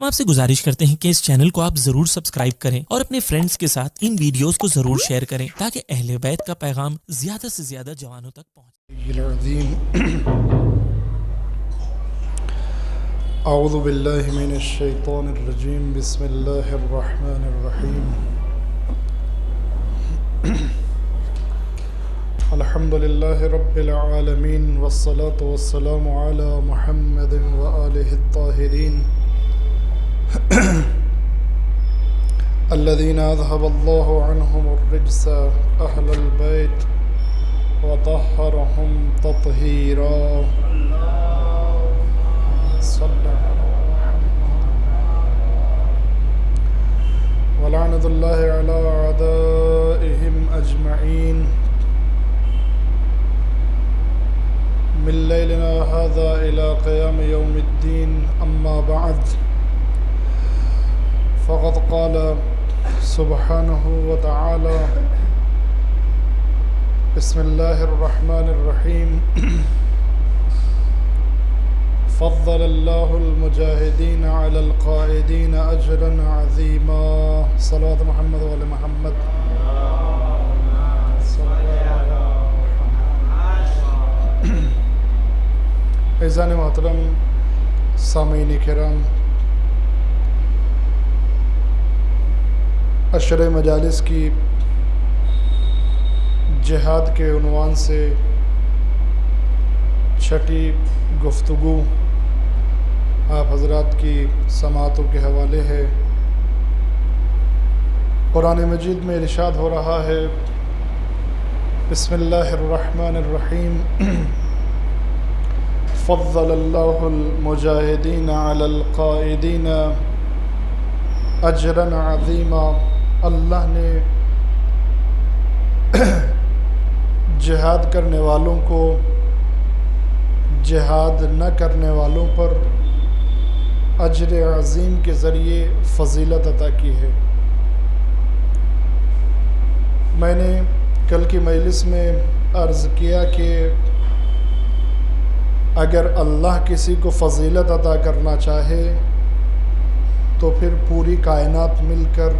ہم آپ سے گزارش کرتے ہیں کہ اس چینل کو آپ ضرور سبسکرائب کریں اور اپنے فرینڈز کے ساتھ ان ویڈیوز کو ضرور شیئر کریں تاکہ اہل بیت کا پیغام زیادہ سے زیادہ جوانوں تک پہنچے۔ العظیم اعوذ باللہ من الشیطان الرجیم بسم اللہ الرحمن الرحیم الحمد للہ رب العالمین والصلاة والسلام علی محمد وآلہ الطاہرین الذین اذهب اللہ عنہم الرجس اہل البیت وطهرهم تطہیرا صلی ولعنۃ اللہ علی اعدائهم اجمعین من لیلنا هذا الى قیام یوم الدین اما بعد فقد قال سبحانہ وتعالی بسم اللہ الرحمن الرحیم فضل اللہ المجاہدین علی القائدین اجرا عظیما صلوات محمد و علی محمد۔ عزیزان محترم، سامعین کرام، عشر مجالس کی جہاد کے عنوان سے چھٹی گفتگو آپ حضرات کی سماعتوں کے حوالے ہے۔ قرآن مجید میں ارشاد ہو رہا ہے، بسم اللہ الرحمن الرحیم فضل اللہ المجاہدین علی القائدین اجرا عظیما۔ اللہ نے جہاد کرنے والوں کو جہاد نہ کرنے والوں پر اجر عظیم کے ذریعے فضیلت عطا کی ہے۔ میں نے کل کی مجلس میں عرض کیا کہ اگر اللہ کسی کو فضیلت عطا کرنا چاہے تو پھر پوری کائنات مل کر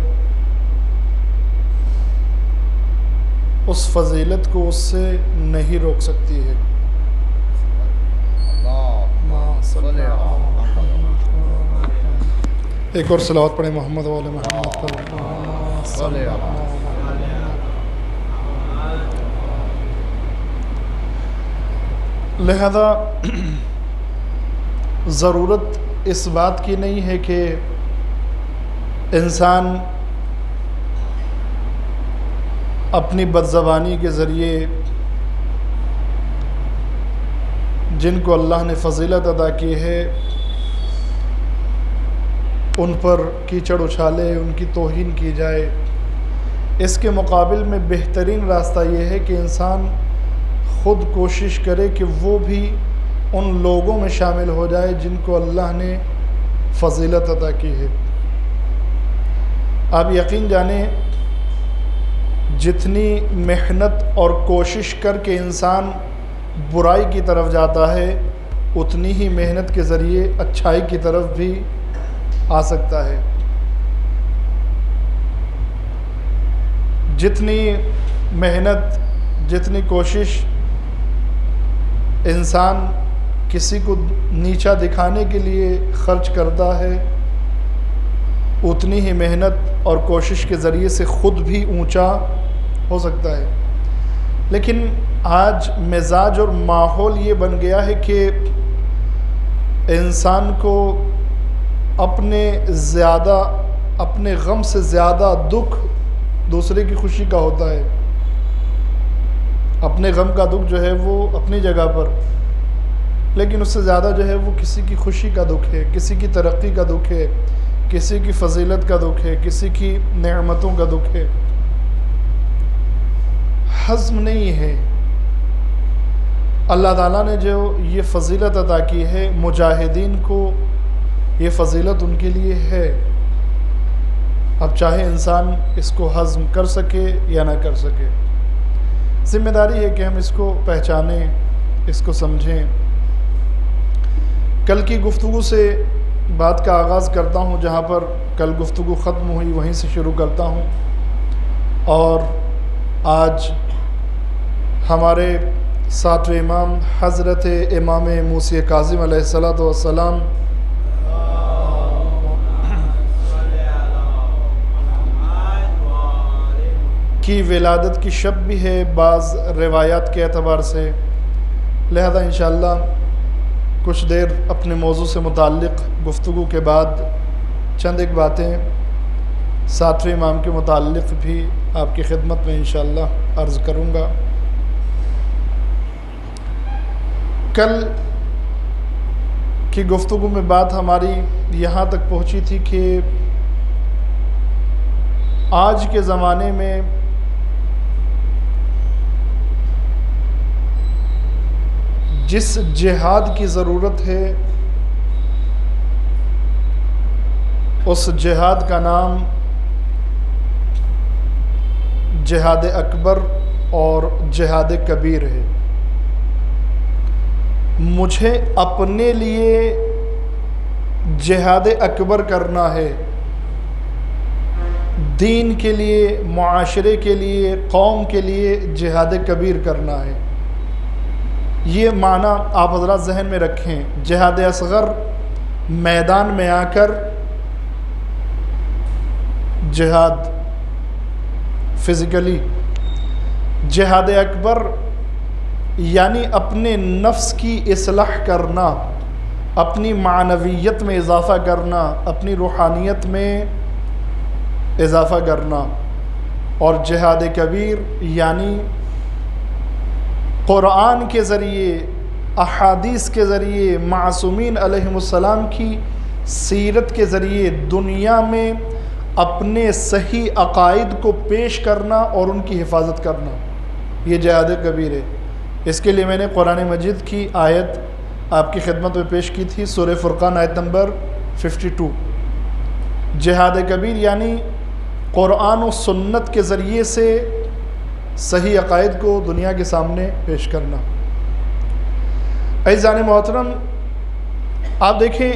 اس فضیلت کو اس سے نہیں روک سکتی ہے۔ ایک اور صلوات پڑھیں محمد و آل محمد پر۔ لہذا ضرورت اس بات کی نہیں ہے کہ انسان اپنی بدزبانی کے ذریعے جن کو اللہ نے فضیلت عطا کی ہے ان پر کیچڑ اچھالے، ان کی توہین کی جائے۔ اس کے مقابل میں بہترین راستہ یہ ہے کہ انسان خود کوشش کرے کہ وہ بھی ان لوگوں میں شامل ہو جائے جن کو اللہ نے فضیلت عطا کی ہے۔ آپ یقین جانیں، جتنی محنت اور کوشش کر کے انسان برائی کی طرف جاتا ہے اتنی ہی محنت کے ذریعے اچھائی کی طرف بھی آ سکتا ہے۔ جتنی محنت، جتنی کوشش انسان کسی کو نیچا دکھانے کے لیے خرچ کرتا ہے اتنی ہی محنت اور کوشش کے ذریعے سے خود بھی اونچا ہو سکتا ہے۔ لیکن آج مزاج اور ماحول یہ بن گیا ہے کہ انسان کو اپنے غم سے زیادہ دکھ دوسرے کی خوشی کا ہوتا ہے۔ اپنے غم کا دکھ جو ہے وہ اپنی جگہ پر، لیکن اس سے زیادہ جو ہے وہ کسی کی خوشی کا دکھ ہے، کسی کی ترقی کا دکھ ہے، کسی کی فضیلت کا دکھ ہے، کسی کی نعمتوں کا دکھ ہے۔ حزم نہیں ہے۔ اللہ تعالیٰ نے جو یہ فضیلت عطا کی ہے مجاہدین کو، یہ فضیلت ان کے لیے ہے۔ اب چاہے انسان اس کو ہضم کر سکے یا نہ کر سکے، ذمہ داری ہے کہ ہم اس کو پہچانیں، اس کو سمجھیں۔ کل کی گفتگو سے بات کا آغاز کرتا ہوں جہاں پر کل گفتگو ختم ہوئی وہیں سے شروع کرتا ہوں، اور آج ہمارے ساتویں امام حضرت امام موسی کاظم علیہ السلام کی ولادت کی شب بھی ہے بعض روایات کے اعتبار سے، لہذا انشاءاللہ کچھ دیر اپنے موضوع سے متعلق گفتگو کے بعد چند ایک باتیں ساتویں امام کے متعلق بھی آپ کی خدمت میں انشاءاللہ عرض کروں گا۔ کل کی گفتگو میں بات ہماری یہاں تک پہنچی تھی کہ آج کے زمانے میں جس جہاد کی ضرورت ہے اس جہاد کا نام جہاد اکبر اور جہاد کبیر ہے۔ مجھے اپنے لیے جہاد اکبر کرنا ہے، دین کے لیے، معاشرے کے لیے، قوم کے لیے جہاد کبیر کرنا ہے۔ یہ معنی آپ حضرات ذہن میں رکھیں۔ جہاد اصغر میدان میں آ کر جہاد فزیکلی، جہاد اکبر یعنی اپنے نفس کی اصلاح کرنا، اپنی معنویت میں اضافہ کرنا، اپنی روحانیت میں اضافہ کرنا، اور جہاد کبیر یعنی قرآن کے ذریعے، احادیث کے ذریعے، معصومین علیہم السلام کی سیرت کے ذریعے دنیا میں اپنے صحیح عقائد کو پیش کرنا اور ان کی حفاظت کرنا، یہ جہاد کبیر ہے۔ اس کے لیے میں نے قرآن مجید کی آیت آپ کی خدمت میں پیش کی تھی، سورہ فرقان آیت نمبر 52۔ جہاد کبیر یعنی قرآن و سنت کے ذریعے سے صحیح عقائد کو دنیا کے سامنے پیش کرنا۔ عزیزان محترم، آپ دیکھیں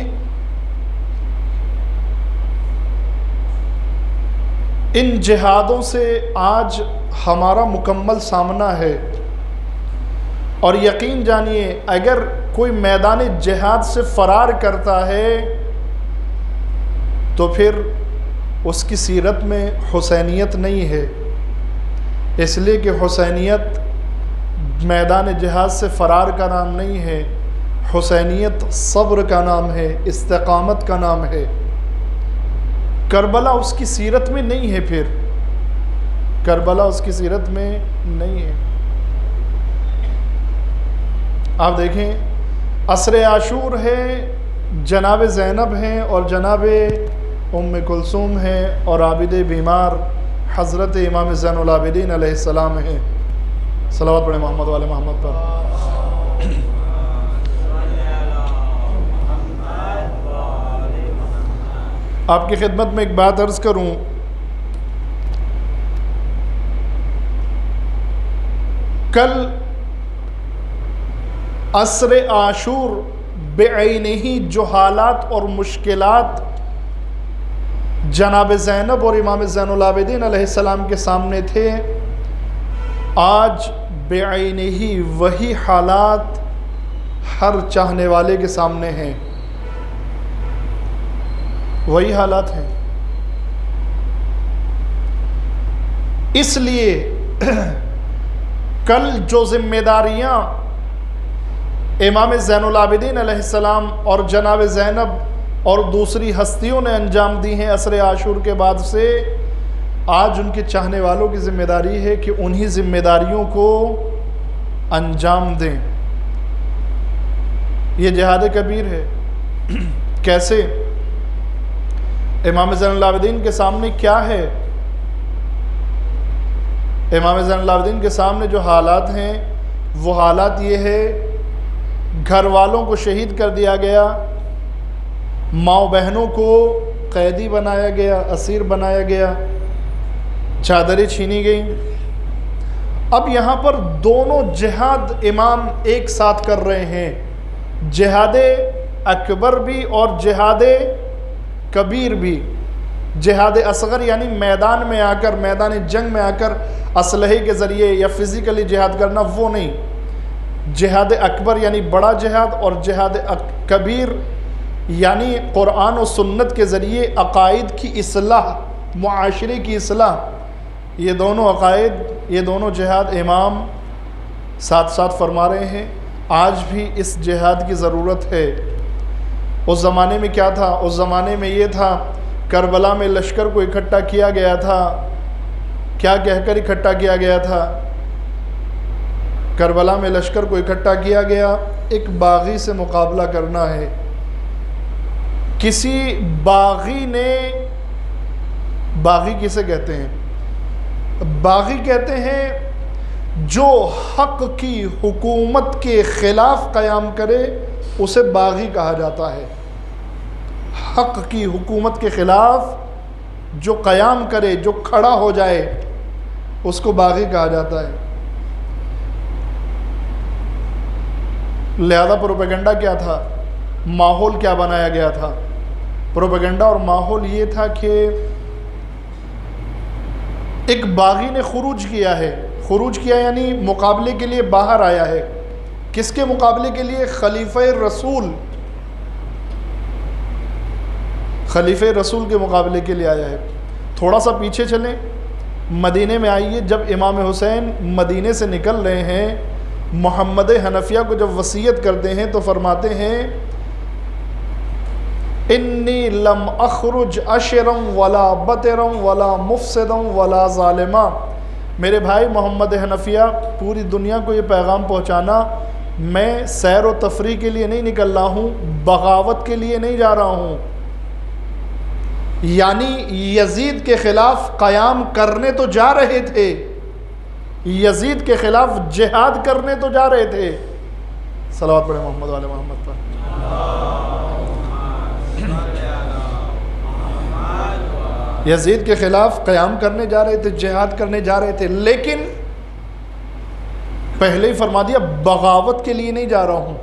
ان جہادوں سے آج ہمارا مکمل سامنا ہے، اور یقین جانیے اگر کوئی میدان جہاد سے فرار کرتا ہے تو پھر اس کی سیرت میں حسینیت نہیں ہے، اس لیے کہ حسینیت میدان جہاد سے فرار کا نام نہیں ہے، حسینیت صبر کا نام ہے، استقامت کا نام ہے۔ کربلا اس کی سیرت میں نہیں ہے، پھر کربلا اس کی سیرت میں نہیں ہے۔ آپ دیکھیں عصر عاشور ہے، جناب زینب ہیں اور جناب ام کلثوم ہیں، اور عابد بیمار حضرت امام زین العابدین علیہ السلام ہیں۔ صلوات پڑھیں محمد والے محمد پر۔ آپ کی خدمت میں ایک بات عرض کروں، کل عصر عاشور بعینہ جو حالات اور مشکلات جناب زینب اور امام زین العابدین علیہ السلام کے سامنے تھے، آج بعینہ وہی حالات ہر چاہنے والے کے سامنے ہیں، وہی حالات ہیں۔ اس لیے کل جو ذمہ داریاں امام زین العابدین علیہ السلام اور جناب زینب اور دوسری ہستیوں نے انجام دی ہیں عصر عاشور کے بعد سے، آج ان کے چاہنے والوں کی ذمہ داری ہے کہ انہی ذمہ داریوں کو انجام دیں۔ یہ جہاد کبیر ہے۔ کیسے؟ امام زین العابدین کے سامنے کیا ہے؟ امام زین العابدین کے سامنے جو حالات ہیں وہ حالات یہ ہے، گھر والوں کو شہید کر دیا گیا، ماں بہنوں کو قیدی بنایا گیا، اسیر بنایا گیا، چادریں چھینی گئیں۔ اب یہاں پر دونوں جہاد امام ایک ساتھ کر رہے ہیں، جہاد اکبر بھی اور جہاد کبیر بھی۔ جہاد اصغر یعنی میدان میں آ کر، میدان جنگ میں آ کر اسلحے کے ذریعے یا فزیکلی جہاد کرنا، وہ نہیں۔ جہاد اکبر یعنی بڑا جہاد، اور جہاد کبیر یعنی قرآن و سنت کے ذریعے عقائد کی اصلاح، معاشرے کی اصلاح۔ یہ دونوں عقائد، یہ دونوں جہاد امام ساتھ ساتھ فرما رہے ہیں۔ آج بھی اس جہاد کی ضرورت ہے۔ اس زمانے میں کیا تھا؟ اس زمانے میں یہ تھا، کربلا میں لشکر کو اکٹھا کیا گیا تھا۔ کیا کہہ کر اکٹھا کیا گیا تھا؟ کربلا میں لشکر کو اکٹھا کیا گیا، ایک باغی سے مقابلہ کرنا ہے۔ کسی باغی نے، باغی کسے کہتے ہیں؟ باغی کہتے ہیں جو حق کی حکومت کے خلاف قیام کرے، اسے باغی کہا جاتا ہے۔ حق کی حکومت کے خلاف جو قیام کرے، جو کھڑا ہو جائے، اس کو باغی کہا جاتا ہے۔ لہذا پروپیگنڈا کیا تھا؟ ماحول کیا بنایا گیا تھا؟ پروپیگنڈا اور ماحول یہ تھا کہ ایک باغی نے خروج کیا ہے۔ خروج کیا یعنی مقابلے کے لیے باہر آیا ہے۔ کس کے مقابلے کے لیے؟ خلیفہ رسول، خلیفہ رسول کے مقابلے کے لیے آیا ہے۔ تھوڑا سا پیچھے چلیں، مدینے میں آئیے۔ جب امام حسین مدینے سے نکل رہے ہیں، محمد حنفیہ کو جب وصیت کرتے ہیں تو فرماتے ہیں انی لم اخرج اشرا ولا بطرا ولا مفسدا ولا ظالما۔ میرے بھائی محمد حنفیہ، پوری دنیا کو یہ پیغام پہنچانا، میں سیر و تفریح کے لیے نہیں نکل رہا ہوں، بغاوت کے لیے نہیں جا رہا ہوں۔ یعنی یزید کے خلاف قیام کرنے تو جا رہے تھے، یزید کے خلاف جہاد کرنے تو جا رہے تھے۔ صلوات پڑھیں محمد والے محمد پر۔ یزید کے خلاف قیام کرنے جا رہے تھے، جہاد کرنے جا رہے تھے، لیکن پہلے ہی فرما دیا بغاوت کے لیے نہیں جا رہا ہوں۔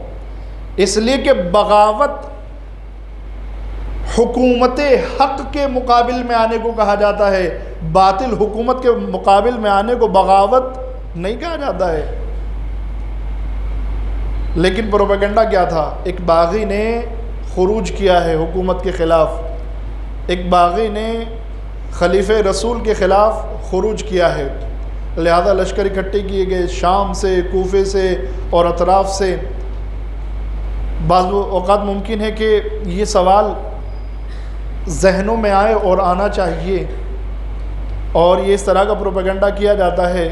اس لیے کہ بغاوت حکومت حق کے مقابل میں آنے کو کہا جاتا ہے، باطل حکومت کے مقابل میں آنے کو بغاوت نہیں کہا جاتا ہے۔ لیکن پروپیگنڈا کیا تھا؟ ایک باغی نے خروج کیا ہے حکومت کے خلاف، ایک باغی نے خلیفہ رسول کے خلاف خروج کیا ہے، لہذا لشکر اکٹھے کیے گئے شام سے، کوفے سے اور اطراف سے۔ بعض اوقات ممکن ہے کہ یہ سوال ذہنوں میں آئے اور آنا چاہیے، اور یہ اس طرح کا پروپیگنڈا کیا جاتا ہے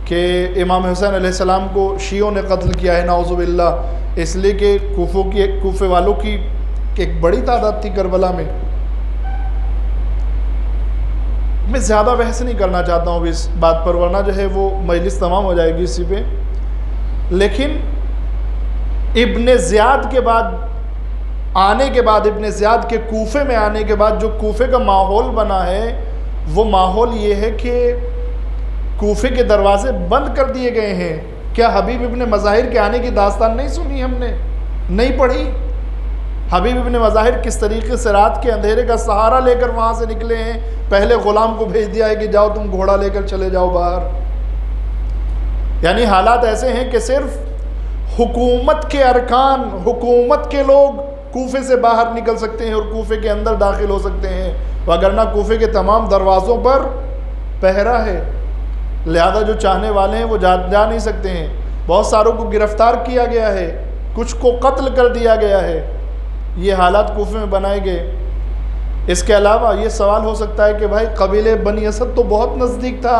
کہ امام حسین علیہ السلام کو شیعوں نے قتل کیا ہے، نعوذ باللہ، اس لیے کہ کوفے والوں کی ایک بڑی تعداد تھی کربلا میں۔ میں زیادہ بحث نہیں کرنا چاہتا ہوں اس بات پر، ورنہ جو ہے وہ مجلس تمام ہو جائے گی اسی پہ۔ لیکن ابن زیاد کے بعد آنے کے بعد، ابن زیاد کے کوفے میں آنے کے بعد جو کوفے کا ماحول بنا ہے، وہ ماحول یہ ہے کہ کوفے کے دروازے بند کر دیے گئے ہیں۔ کیا حبیب ابن مظاہر کے آنے کی داستان نہیں سنی ہم نے؟ نہیں پڑھی؟ حبیب ابن مظاہر کس طریقے سے رات کے اندھیرے کا سہارا لے کر وہاں سے نکلے ہیں، پہلے غلام کو بھیج دیا ہے کہ جاؤ تم گھوڑا لے کر چلے جاؤ باہر۔ یعنی حالات ایسے ہیں کہ صرف حکومت کے ارکان، حکومت کے لوگ کوفے سے باہر نکل سکتے ہیں اور کوفے کے اندر داخل ہو سکتے ہیں، وگرنہ کوفے کے تمام دروازوں پر پہرا ہے، لہذا جو چاہنے والے ہیں وہ جا نہیں سکتے ہیں۔ بہت ساروں کو گرفتار کیا گیا ہے، کچھ کو قتل کر دیا گیا ہے۔ یہ حالات کوفے میں بنائے گئے۔ اس کے علاوہ یہ سوال ہو سکتا ہے کہ بھائی قبیلے بنی اسد تو بہت نزدیک تھا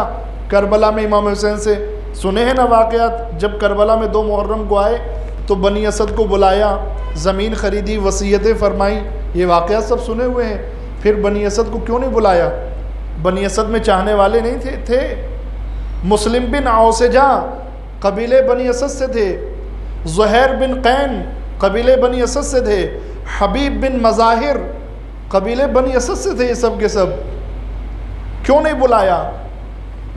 کربلا میں امام حسین سے، سنے ہیں نا واقعات؟ جب کربلا میں 2 محرم کو آئے تو بنی اسد کو بلایا، زمین خریدی، وصیتیں فرمائی، یہ واقعات سب سنے ہوئے ہیں۔ پھر بنی اسد کو کیوں نہیں بلایا؟ بنی اسد میں چاہنے والے نہیں تھے۔ مسلم بن عوسجہ قبیلے بنی اسد سے تھے، زہیر بن قین قبیلے بنی اسد سے تھے، حبیب بن مظاہر قبیلے بنی اسد سے تھے، یہ سب کے سب۔ کیوں نہیں بلایا؟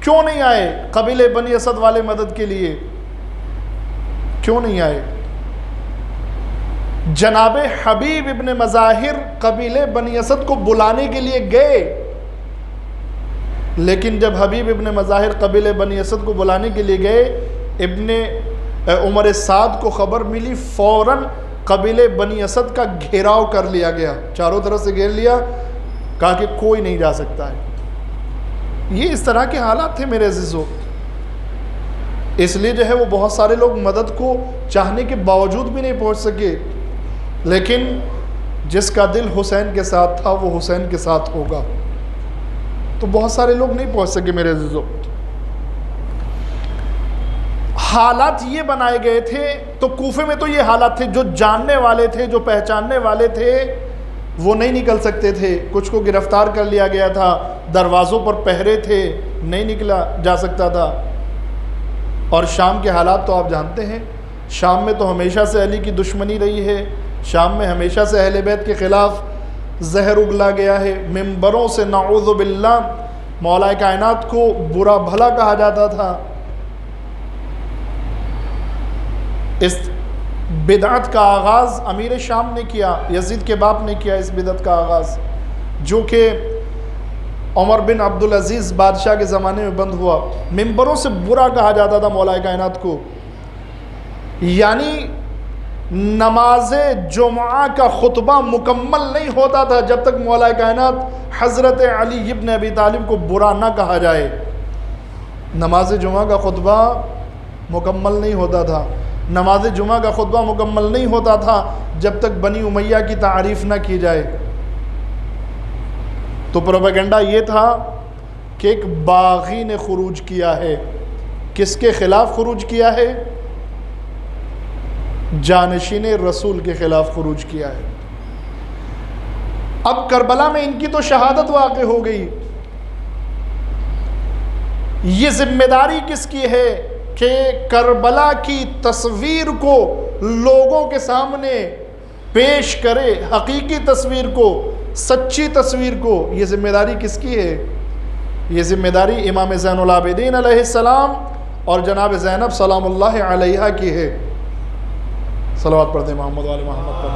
کیوں نہیں آئے قبیلے بنی اسد والے مدد کے لیے؟ کیوں نہیں آئے؟ جناب حبیب ابن مظاہر قبیلے بنی اسد کو بلانے کے لیے گئے، لیکن جب حبیب ابن مظاہر قبیلے بنی اسد کو بلانے کے لیے گئے، ابن عمر سعد کو خبر ملی، فوراً قبیلے بنی اسد کا گھیراؤ کر لیا گیا، چاروں طرف سے گھیر لیا، کہا کہ کوئی نہیں جا سکتا ہے۔ یہ اس طرح کے حالات تھے میرے عزیزو، اس لیے جو ہے وہ بہت سارے لوگ مدد کو چاہنے کے باوجود بھی نہیں پہنچ سکے، لیکن جس کا دل حسین کے ساتھ تھا وہ حسین کے ساتھ ہوگا، تو بہت سارے لوگ نہیں پہنچ سکے میرے عزیزو۔ حالات یہ بنائے گئے تھے، تو کوفے میں تو یہ حالات تھے، جو جاننے والے تھے، جو پہچاننے والے تھے وہ نہیں نکل سکتے تھے، کچھ کو گرفتار کر لیا گیا تھا، دروازوں پر پہرے تھے، نہیں نکلا جا سکتا تھا۔ اور شام کے حالات تو آپ جانتے ہیں، شام میں تو ہمیشہ سے علی کی دشمنی رہی ہے، شام میں ہمیشہ سے اہل بیت کے خلاف زہر اگلا گیا ہے، ممبروں سے نعوذ باللہ مولا کائنات کو برا بھلا کہا جاتا تھا۔ اس بدعت کا آغاز امیر شام نے کیا، یزید کے باپ نے کیا اس بدعت کا آغاز، جو کہ عمر بن عبدالعزیز بادشاہ کے زمانے میں بند ہوا۔ ممبروں سے برا کہا جاتا تھا مولا کائنات کو، یعنی نماز جمعہ کا خطبہ مکمل نہیں ہوتا تھا جب تک مولا کائنات حضرت علی ابن ابی طالب کو برا نہ کہا جائے۔ نماز جمعہ کا خطبہ مکمل نہیں ہوتا تھا، نماز جمعہ کا خطبہ مکمل نہیں ہوتا تھا جب تک بنی امیہ کی تعریف نہ کی جائے۔ تو پروپیگنڈا یہ تھا کہ ایک باغی نے خروج کیا ہے، کس کے خلاف خروج کیا ہے؟ جانشین رسول کے خلاف خروج کیا ہے۔ اب کربلا میں ان کی تو شہادت واقع ہو گئی، یہ ذمہ داری کس کی ہے کہ کربلا کی تصویر کو لوگوں کے سامنے پیش کرے، حقیقی تصویر کو، سچی تصویر کو؟ یہ ذمہ داری کس کی ہے؟ یہ ذمہ داری امام زین العابدین علیہ السلام اور جناب زینب سلام اللہ علیہا کی ہے۔ صلوات پڑھتے ہیں محمد والے محمد پر۔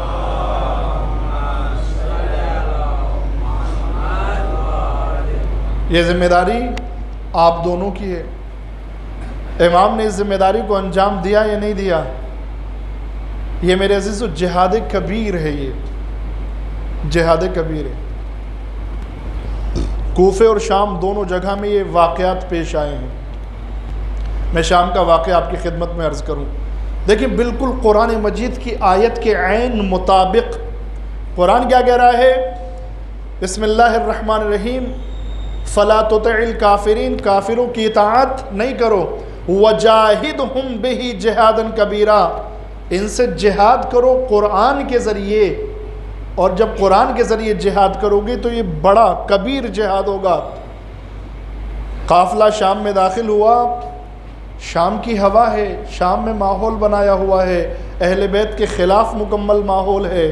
یہ ذمہ داری آپ دونوں کی ہے۔ امام نے اس ذمہ داری کو انجام دیا یا نہیں دیا؟ یہ میرے عزیزو جہاد کبیر ہے، یہ جہاد کبیر ہے۔ کوفے اور شام دونوں جگہ میں یہ واقعات پیش آئے ہیں۔ میں شام کا واقعہ آپ کی خدمت میں عرض کروں۔ دیکھیں بالکل قرآن مجید کی آیت کے عین مطابق قرآن کیا کہہ رہا ہے؟ بسم اللہ الرحمن الرحیم، فَلَا تُطِعِ الْكَافِرِينَ، کافروں کی اطاعت نہیں کرو، وَجَاهِدْهُمْ بِهِ جِهَادًا كَبِيرًا، ان سے جہاد کرو قرآن کے ذریعے، اور جب قرآن کے ذریعے جہاد کرو گے تو یہ بڑا کبیر جہاد ہوگا۔ قافلہ شام میں داخل ہوا، شام کی ہوا ہے، شام میں ماحول بنایا ہوا ہے، اہل بیت کے خلاف مکمل ماحول ہے۔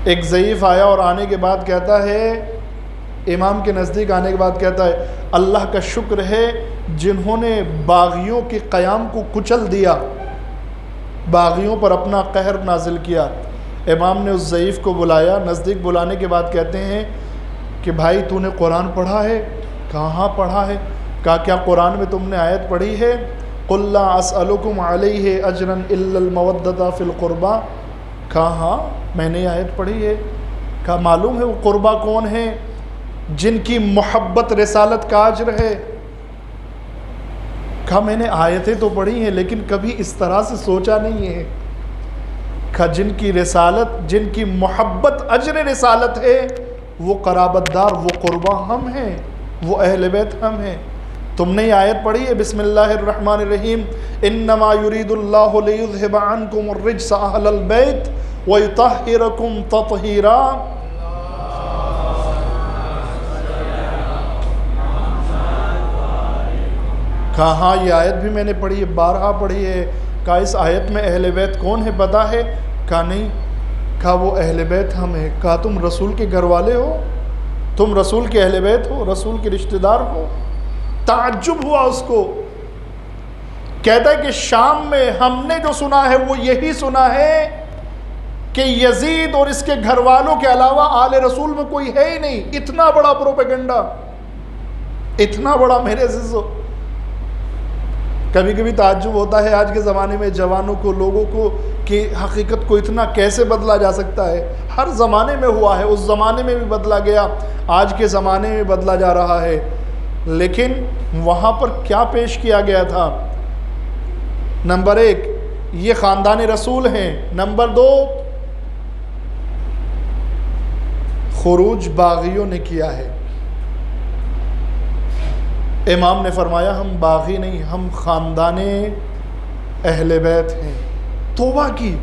ایک ضعیف آیا اور آنے کے بعد کہتا ہے، امام کے نزدیک آنے کے بعد کہتا ہے، اللہ کا شکر ہے جنہوں نے باغیوں کے قیام کو کچل دیا، باغیوں پر اپنا قہر نازل کیا۔ امام نے اس ضعیف کو بلایا، نزدیک بلانے کے بعد کہتے ہیں کہ بھائی تو نے قرآن پڑھا ہے؟ کہاں پڑھا ہے؟ کہا کیا قرآن میں تم نے آیت پڑھی ہے قُلْ لَا أَسْأَلُكُمْ عَلَيْهِ أَجْرًا إِلَّا الْمَوَدَّةَ فِي الْقُرْبَى؟ کہا ہاں میں نے آیت پڑھی ہے۔ کہا معلوم ہے وہ قربہ کون ہیں؟ جن کی محبت رسالت کا اجر ہے۔ کہا میں نے آیتیں تو پڑھی ہیں لیکن کبھی اس طرح سے سوچا نہیں ہے۔ کہا جن کی رسالت، جن کی محبت اجر رسالت ہے وہ قرابت دار، وہ قربہ ہم ہیں، وہ اہل بیت ہم ہیں۔ تم نے یہ آیت پڑھی ہے بسم اللہ الرحمن الرحیم، انما یرید اللہ لیذہب عنکم الرجس اہل البیت ویطہرکم تطہیرا؟ کہا ہاں یہ آیت بھی میں نے پڑھی ہے، بارہا پڑھی ہے۔ کہا اس آیت میں اہل بیت کون ہے پتہ ہے؟ کہا نہیں۔ کہا وہ اہل بیت ہم ہیں۔ کہا تم رسول کے گھر والے ہو، تم رسول کے اہل بیت ہو، رسول کے رشتہ دار ہو؟ تعجب ہوا اس کو۔ کہتا ہے کہ شام میں ہم نے جو سنا ہے وہ یہی سنا ہے کہ یزید اور اس کے گھر والوں کے علاوہ آل رسول میں کوئی ہے ہی نہیں. اتنا بڑا پروپیگنڈا، اتنا بڑا. میرے عزیزو، کبھی کبھی تعجب ہوتا ہے آج کے زمانے میں جوانوں کو، لوگوں کو، کہ حقیقت کو اتنا کیسے بدلا جا سکتا ہے. ہر زمانے میں ہوا ہے، اس زمانے میں بھی بدلا گیا، آج کے زمانے میں بدلا جا رہا ہے. لیکن وہاں پر کیا پیش کیا گیا تھا؟ نمبر 1 یہ خاندان رسول ہیں. نمبر 2 خروج باغیوں نے کیا ہے. امام نے فرمایا ہم باغی نہیں، ہم خاندان اہل بیت ہیں. توبہ کی،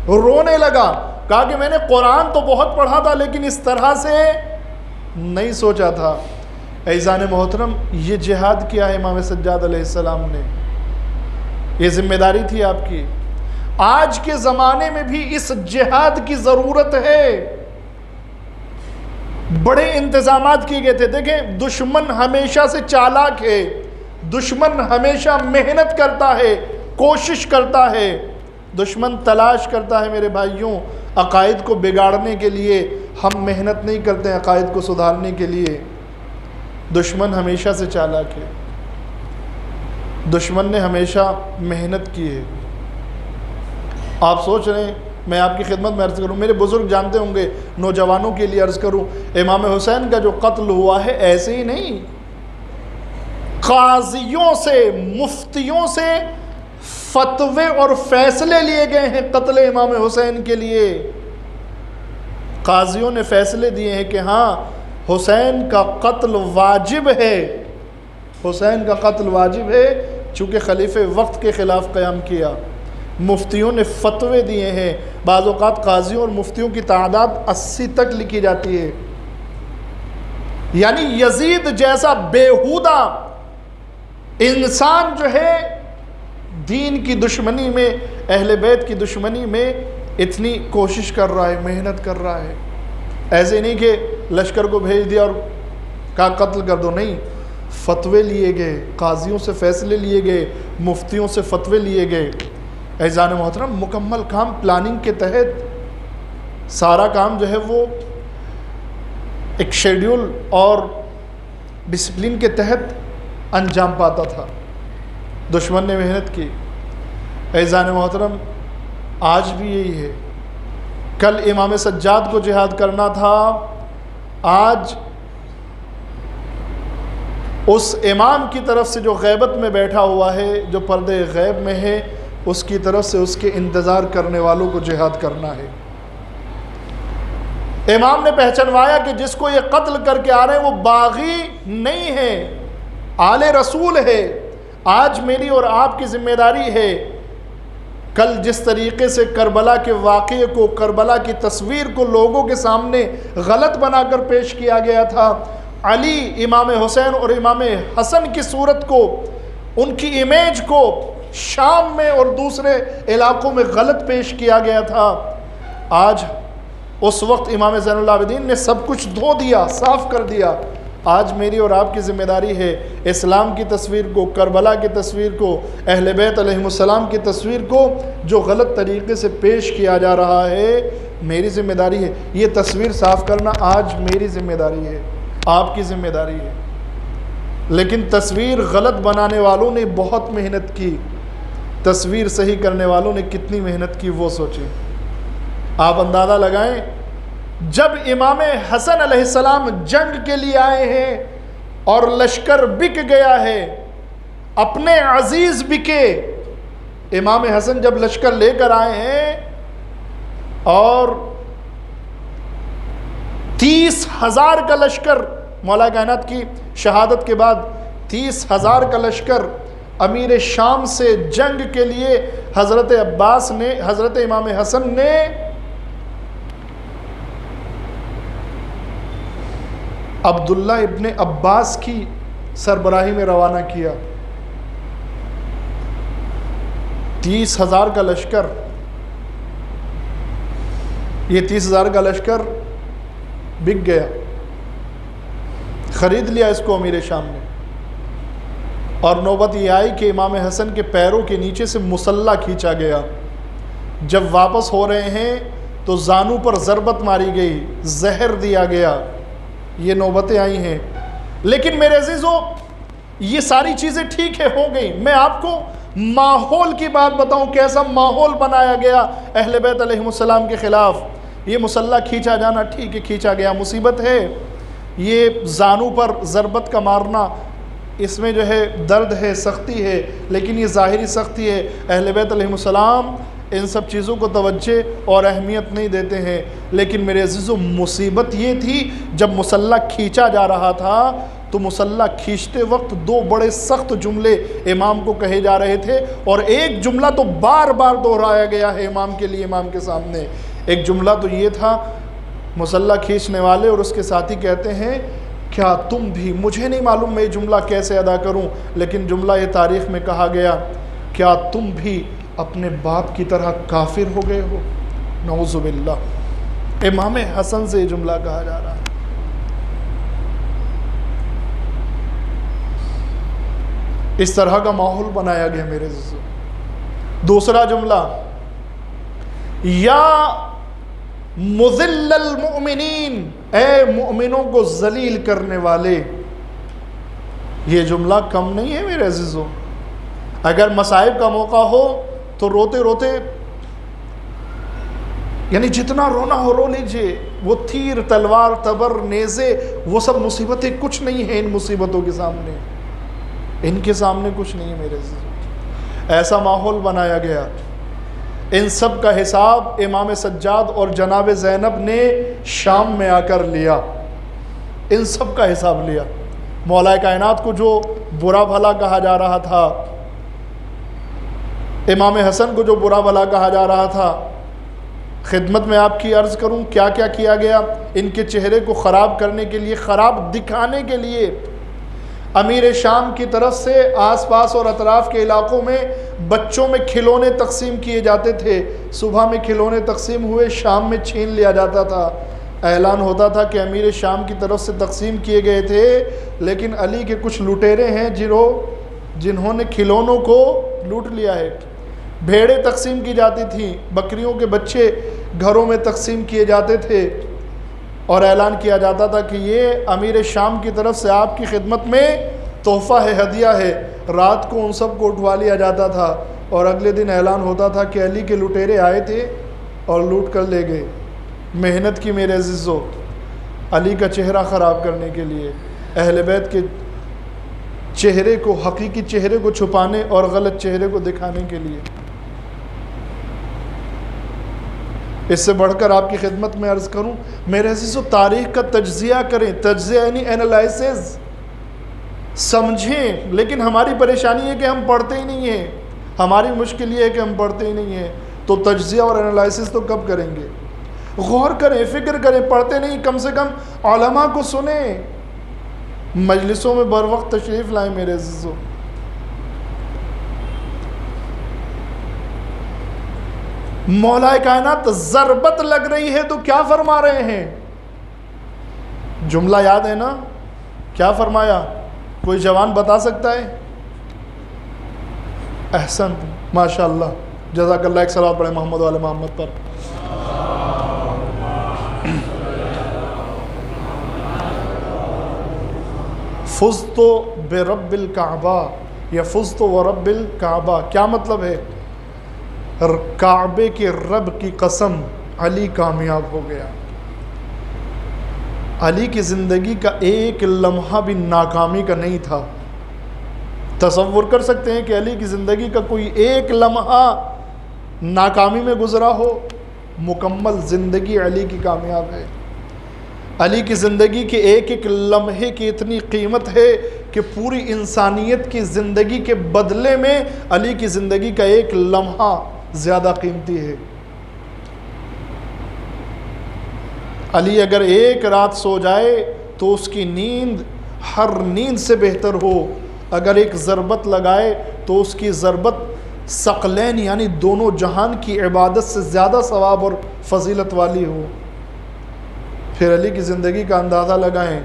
رونے لگا، کہا کہ میں نے قرآن تو بہت پڑھا تھا لیکن اس طرح سے نہیں سوچا تھا. عزیزان محترم، یہ جہاد کیا ہے امام سجاد علیہ السلام نے، یہ ذمہ داری تھی آپ کی. آج کے زمانے میں بھی اس جہاد کی ضرورت ہے. بڑے انتظامات کیے گئے تھے. دیکھیں، دشمن ہمیشہ سے چالاک ہے، دشمن ہمیشہ محنت کرتا ہے، کوشش کرتا ہے. دشمن تلاش کرتا ہے میرے بھائیوں عقائد کو بگاڑنے کے لیے. ہم محنت نہیں کرتے ہیں عقائد کو سدھارنے کے لیے. دشمن ہمیشہ سے چالاک ہے، دشمن نے ہمیشہ محنت کی ہے. آپ سوچ رہے ہیں، میں آپ کی خدمت میں عرض کروں، میرے بزرگ جانتے ہوں گے، نوجوانوں کے لیے عرض کروں، امام حسین کا جو قتل ہوا ہے ایسے ہی نہیں، قاضیوں سے، مفتیوں سے فتوے اور فیصلے لیے گئے ہیں قتل امام حسین کے لیے. قاضیوں نے فیصلے دیے ہیں کہ ہاں حسین کا قتل واجب ہے، حسین کا قتل واجب ہے، چونکہ خلیفہ وقت کے خلاف قیام کیا. مفتیوں نے فتوے دیے ہیں. بعض اوقات قاضیوں اور مفتیوں کی تعداد 80 تک لکھی جاتی ہے. یعنی یزید جیسا بیہودہ انسان جو ہے دین کی دشمنی میں، اہل بیت کی دشمنی میں اتنی کوشش کر رہا ہے، محنت کر رہا ہے. ایسے نہیں کہ لشکر کو بھیج دیا اور کہا قتل کر دو، نہیں، فتوے لیے گئے، قاضیوں سے فیصلے لیے گئے، مفتیوں سے فتوے لیے گئے. عزیزان محترم، مکمل کام پلاننگ کے تحت، سارا کام جو ہے وہ ایک شیڈیول اور ڈسپلن کے تحت انجام پاتا تھا. دشمن نے محنت کی. عزیزان محترم، آج بھی یہی ہے. کل امام سجاد کو جہاد کرنا تھا، آج اس امام کی طرف سے جو غیبت میں بیٹھا ہوا ہے، جو پردے غیب میں ہے، اس کی طرف سے اس کے انتظار کرنے والوں کو جہاد کرنا ہے. امام نے پہچانوایا کہ جس کو یہ قتل کر کے آ رہے ہیں وہ باغی نہیں ہے، آل رسول ہے. آج میری اور آپ کی ذمہ داری ہے، کل جس طریقے سے کربلا کے واقعے کو، کربلا کی تصویر کو لوگوں کے سامنے غلط بنا کر پیش کیا گیا تھا، علی، امام حسین اور امام حسن کی صورت کو، ان کی امیج کو شام میں اور دوسرے علاقوں میں غلط پیش کیا گیا تھا. آج اس وقت امام زین العابدین نے سب کچھ دھو دیا، صاف کر دیا. آج میری اور آپ کی ذمہ داری ہے اسلام کی تصویر کو، کربلا کی تصویر کو، اہل بیت علیہم السلام کی تصویر کو جو غلط طریقے سے پیش کیا جا رہا ہے، میری ذمہ داری ہے یہ تصویر صاف کرنا. آج میری ذمہ داری ہے، آپ کی ذمہ داری ہے. لیکن تصویر غلط بنانے والوں نے بہت محنت کی، تصویر صحیح کرنے والوں نے کتنی محنت کی وہ سوچیں. آپ اندازہ لگائیں، جب امام حسن علیہ السلام جنگ کے لیے آئے ہیں اور لشکر بک گیا ہے، اپنے عزیز بکے. امام حسن جب لشکر لے کر آئے ہیں اور 30,000 کا لشکر، مولا کائنات کی شہادت کے بعد 30,000 کا لشکر امیر شام سے جنگ کے لیے حضرت عباس نے، حضرت امام حسن نے عبداللہ ابن عباس کی سربراہی میں روانہ کیا. 30,000 کا لشکر، یہ 30,000 کا لشکر بک گیا، خرید لیا اس کو امیر شام نے. اور نوبت یہ آئی کہ امام حسن کے پیروں کے نیچے سے مسلح کھینچا گیا. جب واپس ہو رہے ہیں تو زانو پر ضربت ماری گئی، زہر دیا گیا، یہ نوبتیں آئی ہیں۔ لیکن میرے عزیزو یہ ساری چیزیں ٹھیک ہے، ہو گئی۔ میں آپ کو ماحول کی بات بتاؤں، کیسا ماحول بنایا گیا اہل بیت علیہ السلام کے خلاف۔ یہ مسلح کھینچا جانا ٹھیک ہے، کھینچا گیا، مصیبت ہے۔ یہ زانو پر ضربت کا مارنا، اس میں جو ہے درد ہے، سختی ہے، لیکن یہ ظاہری سختی ہے۔ اہل بیت علیہ السلام ان سب چیزوں کو توجہ اور اہمیت نہیں دیتے ہیں۔ لیکن میرے عزیزو مصیبت یہ تھی جب مسلح کھینچا جا رہا تھا تو مسلح کھینچتے وقت دو بڑے سخت جملے امام کو کہے جا رہے تھے، اور ایک جملہ تو بار بار دہرایا گیا ہے امام کے لیے، امام کے سامنے۔ ایک جملہ تو یہ تھا، مسلح کھینچنے والے اور اس کے ساتھی کہتے ہیں کیا تم بھی، مجھے نہیں معلوم میں یہ جملہ کیسے ادا کروں، لیکن جملہ یہ تاریخ میں کہا گیا، کیا تم بھی اپنے باپ کی طرح کافر ہو گئے ہو؟ نعوذ باللہ، امام حسن سے یہ جملہ کہا جا رہا ہے۔ اس طرح کا ماحول بنایا گیا میرے عزیزو۔ دوسرا جملہ، یا مذل المؤمنین، اے مؤمنوں کو ذلیل کرنے والے۔ یہ جملہ کم نہیں ہے میرے عزیزو۔ اگر مصائب کا موقع ہو تو روتے روتے، یعنی جتنا رونا ہو رو لیجئے، وہ تیر، تلوار، تبر، نیزے، وہ سب مصیبتیں کچھ نہیں ہیں ان مصیبتوں کے سامنے، ان کے سامنے کچھ نہیں ہے میرے عزیزو۔ ایسا ماحول بنایا گیا۔ ان سب کا حساب امام سجاد اور جناب زینب نے شام میں آ کر لیا، ان سب کا حساب لیا۔ مولا کائنات کو جو برا بھلا کہا جا رہا تھا، امام حسن کو جو برا بھلا کہا جا رہا تھا، خدمت میں آپ کی عرض کروں کیا کیا کیا گیا ان کے چہرے کو خراب کرنے کے لیے، خراب دکھانے کے لیے۔ امیر شام کی طرف سے آس پاس اور اطراف کے علاقوں میں بچوں میں کھلونے تقسیم کیے جاتے تھے۔ صبح میں کھلونے تقسیم ہوئے، شام میں چھین لیا جاتا تھا۔ اعلان ہوتا تھا کہ امیر شام کی طرف سے تقسیم کیے گئے تھے، لیکن علی کے کچھ لٹیرے ہیں جنہوں نے کھلونوں کو لوٹ لیا ہے۔ بھیڑیں تقسیم کی جاتی تھیں، بکریوں کے بچے گھروں میں تقسیم کیے جاتے تھے، اور اعلان کیا جاتا تھا کہ یہ امیر شام کی طرف سے آپ کی خدمت میں تحفہ ہے، ہدیہ ہے۔ رات کو ان سب کو اٹھوا لیا جاتا تھا، اور اگلے دن اعلان ہوتا تھا کہ علی کے لٹیرے آئے تھے اور لوٹ کر لے گئے۔ محنت کی میرے عزیزو علی کا چہرہ خراب کرنے کے لیے، اہل بیت کے چہرے کو، حقیقی چہرے کو چھپانے اور غلط چہرے کو دکھانے کے لیے۔ اس سے بڑھ کر آپ کی خدمت میں عرض کروں میرے عزیزو، تاریخ کا تجزیہ کریں، تجزیہ یعنی اینالائسز، سمجھیں۔ لیکن ہماری پریشانی ہے کہ ہم پڑھتے ہی نہیں ہیں، ہماری مشکل یہ ہے کہ ہم پڑھتے ہی نہیں ہیں۔ تو تجزیہ اور اینالائسز تو کب کریں گے؟ غور کریں، فکر کریں، پڑھتے نہیں، کم سے کم علماء کو سنیں، مجلسوں میں بر وقت تشریف لائیں میرے عزیزو۔ مولا کائنات ضربت لگ رہی ہے تو کیا فرما رہے ہیں؟ جملہ یاد ہے نا؟ کیا فرمایا؟ کوئی جوان بتا سکتا ہے؟ احسن، ماشاءاللہ، جزاک اللہ۔ ایک صلوات پڑھیں محمد والے محمد پر۔ فزت برب الکعبہ یا فزت ورب الکعبہ، کیا مطلب ہے؟ کعبے کے رب کی قسم، علی کامیاب ہو گیا۔ علی کی زندگی کا ایک لمحہ بھی ناکامی کا نہیں تھا۔ تصور کر سکتے ہیں کہ علی کی زندگی کا کوئی ایک لمحہ ناکامی میں گزرا ہو؟ مکمل زندگی علی کی کامیاب ہے۔ علی کی زندگی کے ایک ایک لمحے کی اتنی قیمت ہے کہ پوری انسانیت کی زندگی کے بدلے میں علی کی زندگی کا ایک لمحہ زیادہ قیمتی ہے۔ علی اگر ایک رات سو جائے تو اس کی نیند ہر نیند سے بہتر ہو، اگر ایک ضربت لگائے تو اس کی ضربت ثقلین یعنی دونوں جہان کی عبادت سے زیادہ ثواب اور فضیلت والی ہو۔ پھر علی کی زندگی کا اندازہ لگائیں۔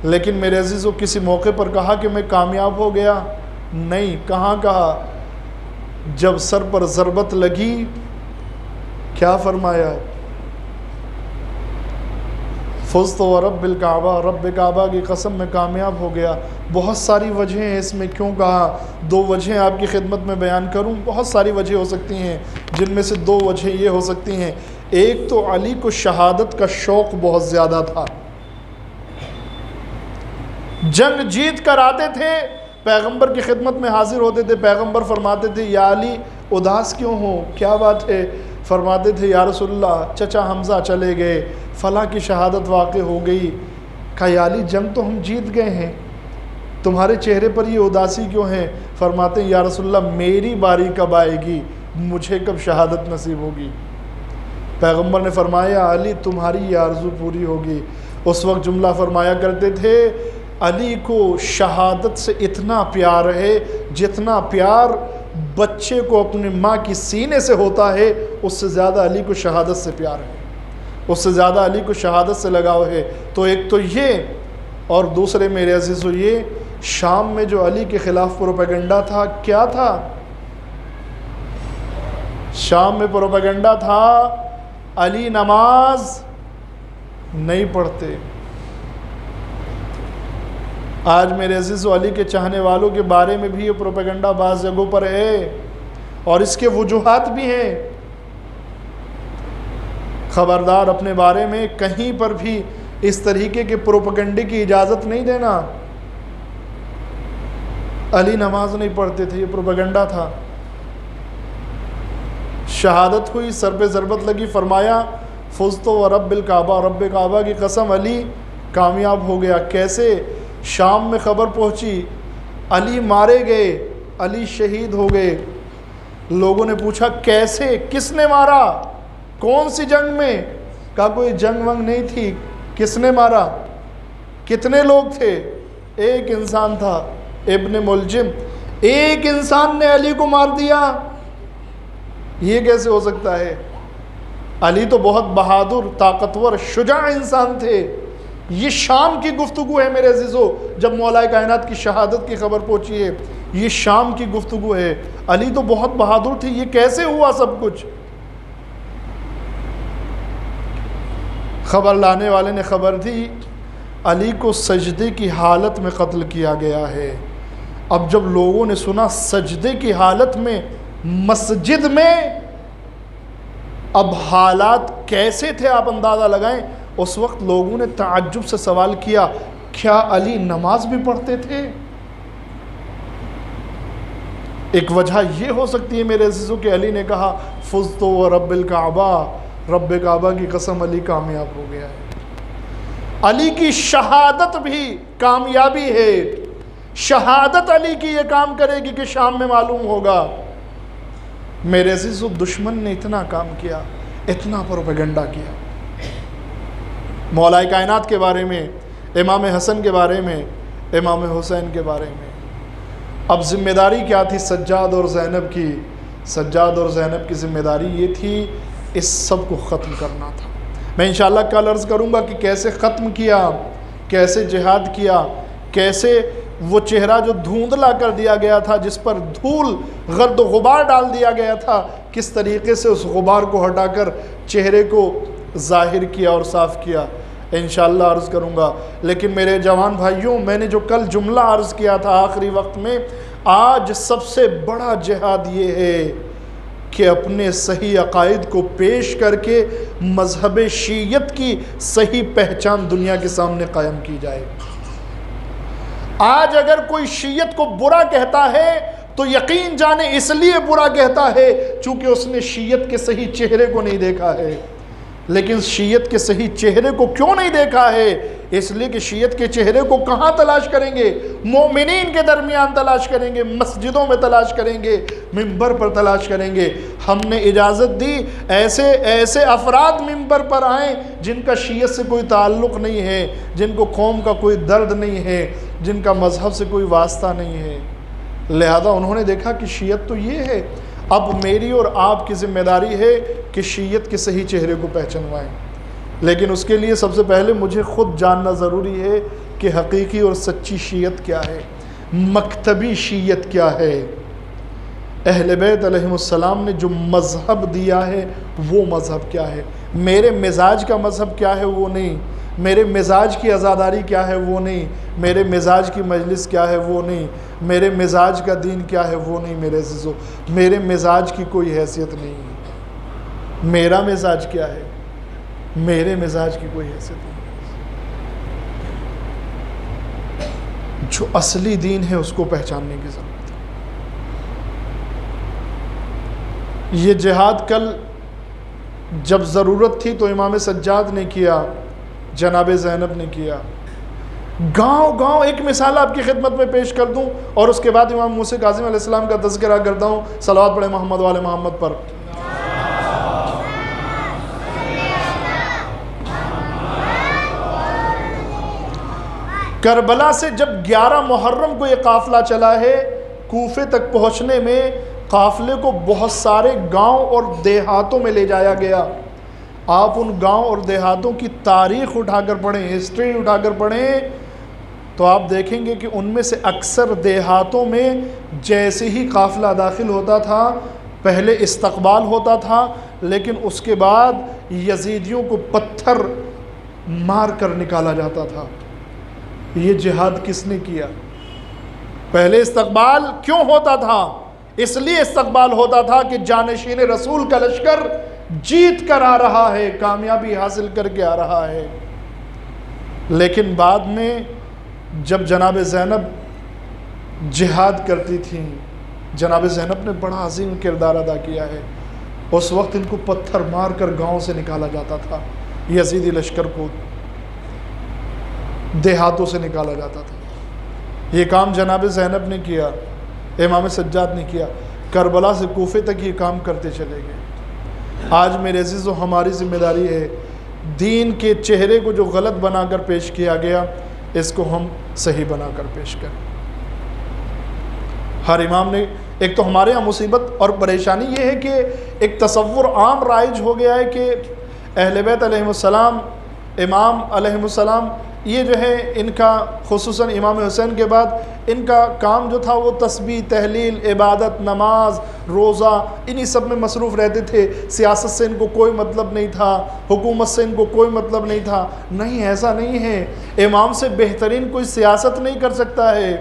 لیکن میرے عزیزو، کسی موقع پر کہا کہ میں کامیاب ہو گیا؟ نہیں، کہاں کہا؟ جب سر پر ضربت لگی کیا فرمایا؟ فزت و رب الکعبہ، رب کعبہ کی قسم میں کامیاب ہو گیا۔ بہت ساری وجہیں ہیں اس میں کیوں کہا، دو وجہیں آپ کی خدمت میں بیان کروں، بہت ساری وجہ ہو سکتی ہیں، جن میں سے دو وجہیں یہ ہو سکتی ہیں۔ ایک تو علی کو شہادت کا شوق بہت زیادہ تھا، جنگ جیت کر آتے تھے، پیغمبر کی خدمت میں حاضر ہوتے تھے، پیغمبر فرماتے تھے یا علی اداس کیوں ہو، کیا بات ہے؟ فرماتے تھے یا رسول اللہ چچا حمزہ چلے گئے، فلاں کی شہادت واقع ہو گئی۔ کہا یا علی جنگ تو ہم جیت گئے ہیں، تمہارے چہرے پر یہ اداسی کیوں ہے؟ فرماتے ہیں یا رسول اللہ میری باری کب آئے گی، مجھے کب شہادت نصیب ہوگی؟ پیغمبر نے فرمایا علی تمہاری یہ آرزو پوری ہوگی۔ اس وقت جملہ فرمایا کرتے تھے علی کو شہادت سے اتنا پیار ہے جتنا پیار بچے کو اپنی ماں کی سینے سے ہوتا ہے، اس سے زیادہ علی کو شہادت سے پیار ہے، اس سے زیادہ علی کو شہادت سے لگاؤ ہے۔ تو ایک تو یہ، اور دوسرے میرے عزیزو یہ شام میں جو علی کے خلاف پروپیگنڈا تھا، کیا تھا؟ شام میں پروپیگنڈا تھا علی نماز نہیں پڑھتے۔ آج میرے عزیز و علی کے چاہنے والوں کے بارے میں بھی یہ پروپیگنڈا بعض جگہوں پر ہے، اور اس کے وجوہات بھی ہیں۔ خبردار اپنے بارے میں کہیں پر بھی اس طریقے کے پروپیگنڈے کی اجازت نہیں دینا۔ علی نماز نہیں پڑھتے تھے، یہ پروپیگنڈا تھا۔ شہادت ہوئی، سر پہ ضربت لگی، فرمایا فزت و رب الکعبہ، رب کعبہ کی قسم علی کامیاب ہو گیا۔ کیسے؟ شام میں خبر پہنچی علی مارے گئے، علی شہید ہو گئے۔ لوگوں نے پوچھا کیسے، کس نے مارا، کون سی جنگ میں؟ کہا کوئی جنگ ونگ نہیں تھی، کس نے مارا؟ کتنے لوگ تھے؟ ایک انسان تھا، ابن ملجم، ایک انسان نے علی کو مار دیا۔ یہ کیسے ہو سکتا ہے؟ علی تو بہت بہادر، طاقتور، شجاع انسان تھے۔ یہ شام کی گفتگو ہے میرے عزیزو، جب مولا کائنات کی شہادت کی خبر پہنچی ہے، یہ شام کی گفتگو ہے۔ علی تو بہت بہادر تھے، یہ کیسے ہوا سب کچھ؟ خبر لانے والے نے خبر دی علی کو سجدے کی حالت میں قتل کیا گیا ہے۔ اب جب لوگوں نے سنا سجدے کی حالت میں مسجد میں، اب حالات کیسے تھے آپ اندازہ لگائیں۔ اس وقت لوگوں نے تعجب سے سوال کیا کیا علی نماز بھی پڑھتے تھے؟ ایک وجہ یہ ہو سکتی ہے میرے عزیزوں کہ علی نے کہا فزت و رب الکعبہ، رب کعبہ کی قسم علی کامیاب ہو گیا ہے۔ علی کی شہادت بھی کامیابی ہے، شہادت علی کی یہ کام کرے گی کہ شام میں معلوم ہوگا۔ میرے عزیزو دشمن نے اتنا کام کیا، اتنا پروپیگنڈا کیا، مولا کائنات کے بارے میں، امام حسن کے بارے میں، امام حسین کے بارے میں۔ اب ذمہ داری کیا تھی سجاد اور زینب کی؟ سجاد اور زینب کی ذمہ داری یہ تھی اس سب کو ختم کرنا تھا۔ میں انشاءاللہ کل عرض کروں گا کہ کیسے ختم کیا، کیسے جہاد کیا، کیسے وہ چہرہ جو دھوندلا کر دیا گیا تھا، جس پر دھول گرد و غبار ڈال دیا گیا تھا، کس طریقے سے اس غبار کو ہٹا کر چہرے کو ظاہر کیا اور صاف کیا، انشاءاللہ عرض کروں گا۔ لیکن میرے جوان بھائیوں، میں نے جو کل جملہ عرض کیا تھا آخری وقت میں، آج سب سے بڑا جہاد یہ ہے کہ اپنے صحیح عقائد کو پیش کر کے مذہب شیعت کی صحیح پہچان دنیا کے سامنے قائم کی جائے۔ آج اگر کوئی شیعت کو برا کہتا ہے تو یقین جانے اس لیے برا کہتا ہے چونکہ اس نے شیعت کے صحیح چہرے کو نہیں دیکھا ہے۔ لیکن شیعت کے صحیح چہرے کو کیوں نہیں دیکھا ہے؟ اس لیے کہ شیعت کے چہرے کو کہاں تلاش کریں گے؟ مومنین کے درمیان تلاش کریں گے، مسجدوں میں تلاش کریں گے، منبر پر تلاش کریں گے۔ ہم نے اجازت دی ایسے افراد منبر پر آئیں جن کا شیعت سے کوئی تعلق نہیں ہے، جن کو قوم کا کوئی درد نہیں ہے، جن کا مذہب سے کوئی واسطہ نہیں ہے۔ لہذا انہوں نے دیکھا کہ شیعت تو یہ ہے۔ اب میری اور آپ کی ذمہ داری ہے کہ شیعت کے صحیح چہرے کو پہچانوائیں، لیکن اس کے لیے سب سے پہلے مجھے خود جاننا ضروری ہے کہ حقیقی اور سچی شیعت کیا ہے، مکتبی شیعت کیا ہے۔ اہل بیت علیہم السلام نے جو مذہب دیا ہے وہ مذہب کیا ہے، میرے مزاج کا مذہب کیا ہے وہ نہیں، میرے مزاج کی عزاداری کیا ہے وہ نہیں، میرے مزاج کی مجلس کیا ہے وہ نہیں، میرے مزاج کا دین کیا ہے وہ نہیں، میرے عزیزو میرے مزاج کی کوئی حیثیت نہیں ہے۔ میرا مزاج کیا ہے؟ میرے مزاج کی کوئی حیثیت نہیں۔ جو اصلی دین ہے اس کو پہچاننے کی ضرورت ہے۔ یہ جہاد کل جب ضرورت تھی تو امام سجاد نے کیا، جناب زینب نے کیا۔ گاؤں گاؤں ایک مثال آپ کی خدمت میں پیش کر دوں اور اس کے بعد امام موسیٰ کاظم علیہ السلام کا تذکرہ کرتا ہوں۔ صلوات پڑھیں محمد والے محمد پر۔ کربلا سے جب 11 محرم کو یہ قافلہ چلا ہے، کوفے تک پہنچنے میں قافلے کو بہت سارے گاؤں اور دیہاتوں میں لے جایا گیا۔ آپ ان گاؤں اور دیہاتوں کی تاریخ اٹھا کر پڑھیں، ہسٹری اٹھا کر پڑھیں، تو آپ دیکھیں گے کہ ان میں سے اکثر دیہاتوں میں جیسے ہی قافلہ داخل ہوتا تھا پہلے استقبال ہوتا تھا، لیکن اس کے بعد یزیدیوں کو پتھر مار کر نکالا جاتا تھا۔ یہ جہاد کس نے کیا؟ پہلے استقبال کیوں ہوتا تھا؟ اس لیے استقبال ہوتا تھا کہ جانشین رسول کا لشکر جیت کر آ رہا ہے، کامیابی حاصل کر کے آ رہا ہے۔ لیکن بعد میں جب جناب زینب جہاد کرتی تھیں، جناب زینب نے بڑا عظیم کردار ادا کیا ہے، اس وقت ان کو پتھر مار کر گاؤں سے نکالا جاتا تھا، یزیدی لشکر کو دیہاتوں سے نکالا جاتا تھا۔ یہ کام جناب زینب نے کیا، امام سجاد نے کیا، کربلا سے کوفے تک یہ کام کرتے چلے گئے۔ آج میرے عزیزو ہماری ذمہ داری ہے دین کے چہرے کو جو غلط بنا کر پیش کیا گیا اس کو ہم صحیح بنا کر پیش کریں۔ ہر امام نے ایک تو ہمارے یہاں مصیبت اور پریشانی یہ ہے کہ ایک تصور عام رائج ہو گیا ہے کہ اہل بیت علیہ السلام، امام علیہ السلام، یہ جو ہے ان کا خصوصاً امام حسین کے بعد ان کا کام جو تھا وہ تسبیح، تحلیل، عبادت، نماز، روزہ، انہی سب میں مصروف رہتے تھے۔ سیاست سے ان کو کوئی مطلب نہیں تھا، حکومت سے ان کو کوئی مطلب نہیں تھا۔ نہیں، ایسا نہیں ہے۔ امام سے بہترین کوئی سیاست نہیں کر سکتا ہے،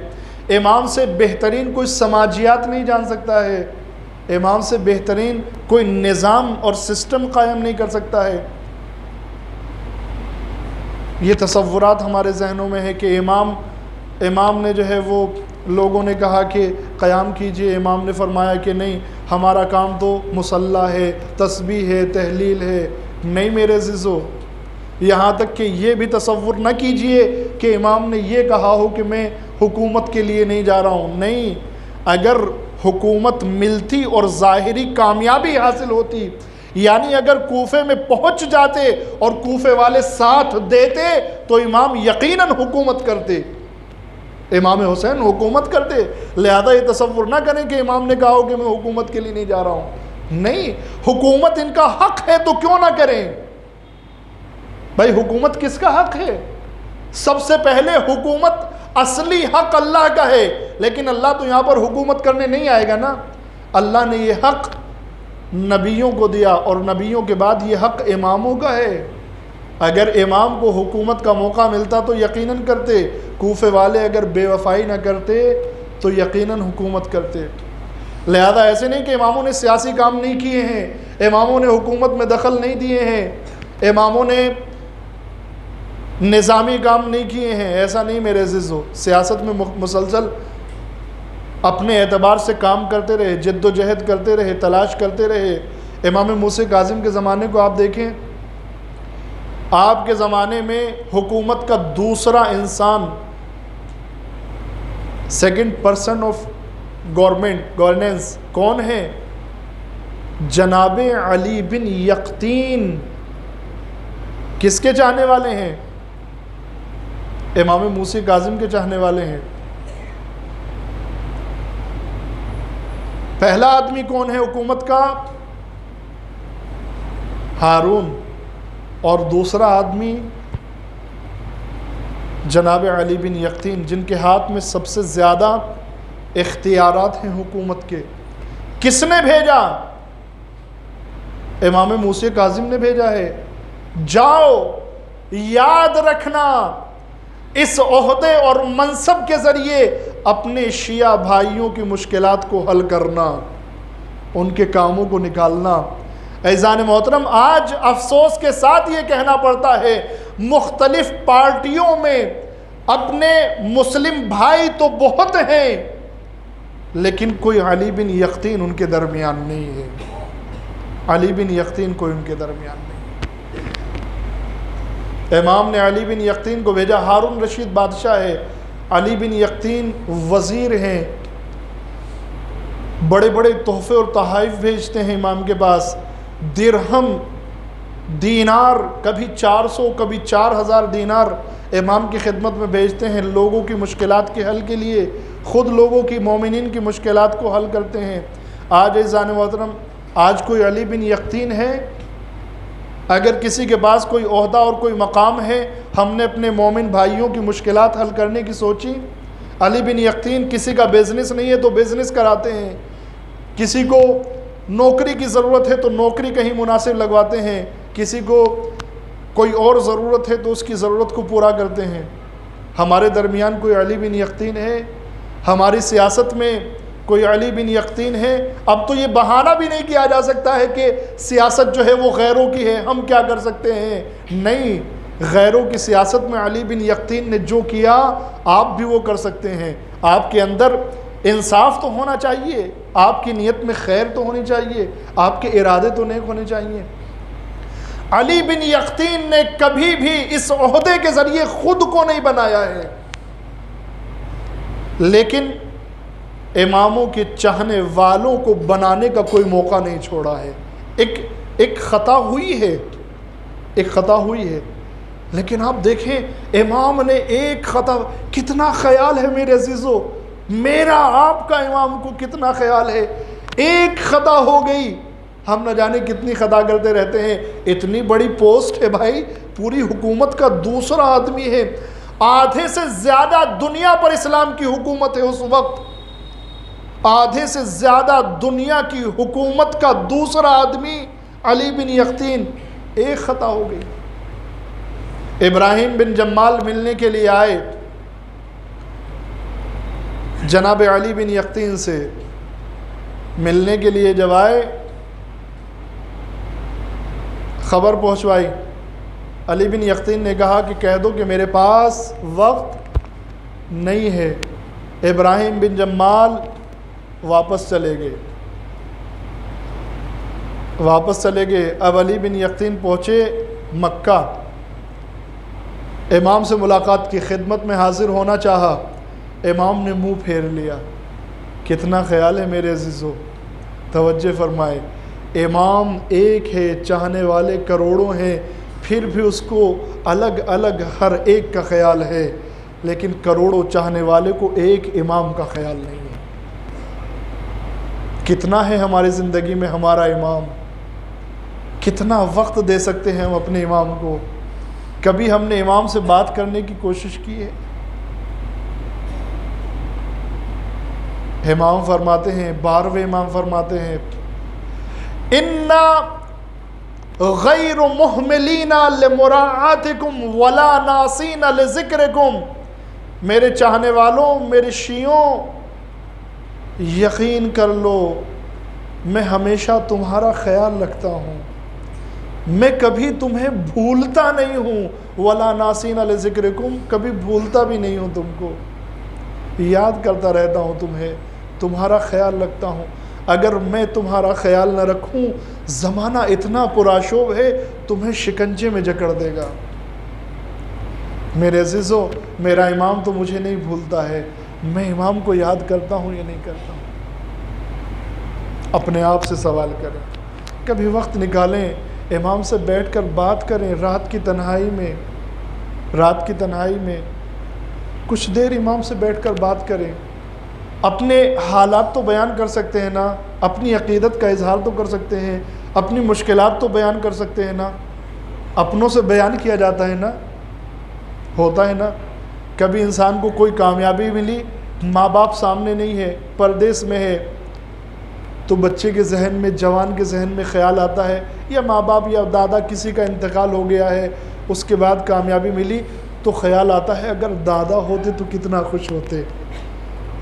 امام سے بہترین کوئی سماجیات نہیں جان سکتا ہے، امام سے بہترین کوئی نظام اور سسٹم قائم نہیں کر سکتا ہے۔ یہ تصورات ہمارے ذہنوں میں ہے کہ امام نے جو ہے وہ لوگوں نے کہا کہ قیام کیجئے، امام نے فرمایا کہ نہیں، ہمارا کام تو مصلی ہے، تسبیح ہے، تحلیل ہے۔ نہیں میرے عزیزو، یہاں تک کہ یہ بھی تصور نہ کیجئے کہ امام نے یہ کہا ہو کہ میں حکومت کے لیے نہیں جا رہا ہوں۔ نہیں، اگر حکومت ملتی اور ظاہری کامیابی حاصل ہوتی، یعنی اگر کوفے میں پہنچ جاتے اور کوفے والے ساتھ دیتے تو امام یقیناً حکومت کرتے، امام حسین حکومت کرتے۔ لہذا یہ تصور نہ کریں کہ امام نے کہا ہو کہ میں حکومت کے لیے نہیں جا رہا ہوں۔ نہیں، حکومت ان کا حق ہے تو کیوں نہ کریں؟ بھائی حکومت کس کا حق ہے؟ سب سے پہلے حکومت اصلی حق اللہ کا ہے، لیکن اللہ تو یہاں پر حکومت کرنے نہیں آئے گا نا۔ اللہ نے یہ حق نبیوں کو دیا اور نبیوں کے بعد یہ حق اماموں کا ہے۔ اگر امام کو حکومت کا موقع ملتا تو یقیناً کرتے، کوفے والے اگر بے وفائی نہ کرتے تو یقیناً حکومت کرتے۔ لہذا ایسے نہیں کہ اماموں نے سیاسی کام نہیں کیے ہیں، اماموں نے حکومت میں دخل نہیں دیے ہیں، اماموں نے نظامی کام نہیں کیے ہیں، ایسا نہیں میرے عزیزو۔ سیاست میں مسلسل اپنے اعتبار سے کام کرتے رہے، جد و جہد کرتے رہے، تلاش کرتے رہے۔ امام موسیٰ کاظم کے زمانے کو آپ دیکھیں، آپ کے زمانے میں حکومت کا دوسرا انسان، سیکنڈ پرسن آف گورننس کون ہے؟ جناب علی بن یقطین۔ کس کے چاہنے والے ہیں؟ امام موسیٰ کاظم کے چاہنے والے ہیں۔ پہلا آدمی کون ہے حکومت کا؟ ہارون، اور دوسرا آدمی جناب علی بن یقطین، جن کے ہاتھ میں سب سے زیادہ اختیارات ہیں حکومت کے۔ کس نے بھیجا؟ امام موسیٰ کاظم نے بھیجا ہے، جاؤ یاد رکھنا اس عہدے اور منصب کے ذریعے اپنے شیعہ بھائیوں کی مشکلات کو حل کرنا، ان کے کاموں کو نکالنا۔ عزیزان محترم، آج افسوس کے ساتھ یہ کہنا پڑتا ہے مختلف پارٹیوں میں اپنے مسلم بھائی تو بہت ہیں، لیکن کوئی علی بن یقطین ان کے درمیان نہیں ہے۔ علی بن یقطین کوئی ان کے درمیان نہیں۔ امام نے علی بن یقطین کو بھیجا، ہارون رشید بادشاہ ہے، علی بن یقطین وزیر ہیں، بڑے بڑے تحفے اور تحائف بھیجتے ہیں امام کے پاس، درہم، دینار، کبھی 400 کبھی 4000 دینار امام کی خدمت میں بھیجتے ہیں، لوگوں کی مشکلات کے حل کے لیے، خود لوگوں کی مومنین کی مشکلات کو حل کرتے ہیں۔ آج عزیزان محترم، آج کوئی علی بن یقطین ہے؟ اگر کسی کے پاس کوئی عہدہ اور کوئی مقام ہے، ہم نے اپنے مومن بھائیوں کی مشکلات حل کرنے کی سوچی؟ علی بن یقطین کسی کا بزنس نہیں ہے تو بزنس کراتے ہیں، کسی کو نوکری کی ضرورت ہے تو نوکری کہیں مناسب لگواتے ہیں، کسی کو کوئی اور ضرورت ہے تو اس کی ضرورت کو پورا کرتے ہیں۔ ہمارے درمیان کوئی علی بن یقطین ہے؟ ہماری سیاست میں کوئی علی بن یقطین ہے؟ اب تو یہ بہانہ بھی نہیں کیا جا سکتا ہے کہ سیاست جو ہے وہ غیروں کی ہے، ہم کیا کر سکتے ہیں؟ نہیں، غیروں کی سیاست میں علی بن یقطین نے جو کیا آپ بھی وہ کر سکتے ہیں۔ آپ کے اندر انصاف تو ہونا چاہیے، آپ کی نیت میں خیر تو ہونی چاہیے، آپ کے ارادے تو نیک ہونے چاہیے۔ علی بن یقطین نے کبھی بھی اس عہدے کے ذریعے خود کو نہیں بنایا ہے، لیکن اماموں کے چاہنے والوں کو بنانے کا کوئی موقع نہیں چھوڑا ہے۔ ایک خطا ہوئی ہے، ایک خطا ہوئی ہے، لیکن آپ دیکھیں امام نے ایک خطا، کتنا خیال ہے میرے عزیزو، میرا آپ کا امام کو کتنا خیال ہے، ایک خطا ہو گئی، ہم نہ جانے کتنی خطا کرتے رہتے ہیں۔ اتنی بڑی پوسٹ ہے بھائی، پوری حکومت کا دوسرا آدمی ہے، آدھے سے زیادہ دنیا پر اسلام کی حکومت ہے اس وقت، آدھے سے زیادہ دنیا کی حکومت کا دوسرا آدمی علی بن یقطین، ایک خطا ہو گئی۔ ابراہیم بن جمال ملنے کے لیے آئے جناب علی بن یقطین سے، ملنے کے لیے جب آئے خبر پہنچوائی، علی بن یقطین نے کہا کہ کہہ دو کہ میرے پاس وقت نہیں ہے۔ ابراہیم بن جمال واپس چلے گئے، واپس چلے گئے۔ اب علی بن یقطین پہنچے مکہ، امام سے ملاقات کی، خدمت میں حاضر ہونا چاہا، امام نے منہ پھیر لیا۔ کتنا خیال ہے میرے عزیزو، توجہ فرمائے، امام ایک ہے، چاہنے والے کروڑوں ہیں، پھر بھی اس کو الگ الگ ہر ایک کا خیال ہے، لیکن کروڑوں چاہنے والے کو ایک امام کا خیال نہیں ہے۔ کتنا ہے ہماری زندگی میں ہمارا امام، کتنا وقت دے سکتے ہیں ہم اپنے امام کو؟ کبھی ہم نے امام سے بات کرنے کی کوشش کی ہے؟ امام فرماتے ہیں، 12ویں امام فرماتے ہیں، اِنَّا غَيْرُ مُحْمِلِينَ لِمُرَاعَاتِكُمْ وَلَا نَاسِينَ لِذِكْرِكُمْ، میرے چاہنے والوں، میرے شیعوں، یقین کر لو میں ہمیشہ تمہارا خیال رکھتا ہوں، میں کبھی تمہیں بھولتا نہیں ہوں، وَلَا نَاسِينَ لِذِكْرِكُمْ، کبھی بھولتا بھی نہیں ہوں، تم کو یاد کرتا رہتا ہوں، تمہیں تمہارا خیال رکھتا ہوں۔ اگر میں تمہارا خیال نہ رکھوں، زمانہ اتنا پرآشوب ہے تمہیں شکنجے میں جکڑ دے گا۔ میرے عزیزو، میرا امام تو مجھے نہیں بھولتا ہے، میں امام کو یاد کرتا ہوں یا نہیں کرتا ہوں؟ اپنے آپ سے سوال کریں، کبھی وقت نکالیں، امام سے بیٹھ کر بات کریں، رات کی تنہائی میں، رات کی تنہائی میں کچھ دیر امام سے بیٹھ کر بات کریں۔ اپنے حالات تو بیان کر سکتے ہیں نا، اپنی عقیدت کا اظہار تو کر سکتے ہیں، اپنی مشکلات تو بیان کر سکتے ہیں نا، اپنوں سے بیان کیا جاتا ہے نا، ہوتا ہے نا۔ کبھی انسان کو کوئی کامیابی ملی، ماں باپ سامنے نہیں ہے، پردیس میں ہے، تو بچے کے ذہن میں، جوان کے ذہن میں خیال آتا ہے، یا ماں باپ یا دادا کسی کا انتقال ہو گیا ہے، اس کے بعد کامیابی ملی تو خیال آتا ہے اگر دادا ہوتے تو کتنا خوش ہوتے،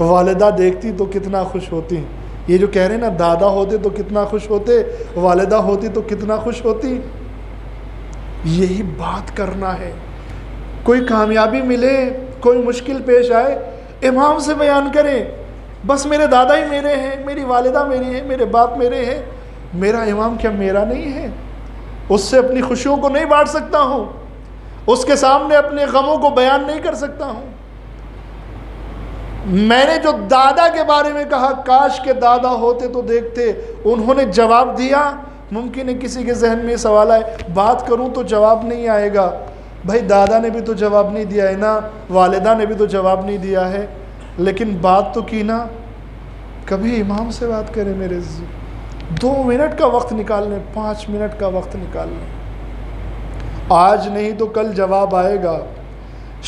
والدہ دیکھتی تو کتنا خوش ہوتی. یہ جو کہہ رہے ہیں نا دادا ہوتے تو کتنا خوش ہوتے، والدہ ہوتی تو کتنا خوش ہوتی، یہی بات کرنا ہے. کوئی کامیابی ملے، کوئی مشکل پیش آئے، امام سے بیان کریں بس میرے دادا ہی میرے ہیں، میری والدہ میری ہے، میرے باپ میرے ہیں، میرا امام کیا میرا نہیں ہے؟ اس سے اپنی خوشیوں کو نہیں بانٹ سکتا ہوں، اس کے سامنے اپنے غموں کو بیان نہیں کر سکتا ہوں. میں نے جو دادا کے بارے میں کہا کاش کے دادا ہوتے تو دیکھتے، انہوں نے جواب دیا. ممکن ہے کسی کے ذہن میں سوال آئے بات کروں تو جواب نہیں آئے گا. بھائی دادا نے بھی تو جواب نہیں دیا ہے نا، والدہ نے بھی تو جواب نہیں دیا ہے، لیکن بات تو کی نا. کبھی امام سے بات کریں میرے 2 منٹ کا وقت نکال لیں، 5 منٹ کا وقت نکال لیں. آج نہیں تو کل جواب آئے گا.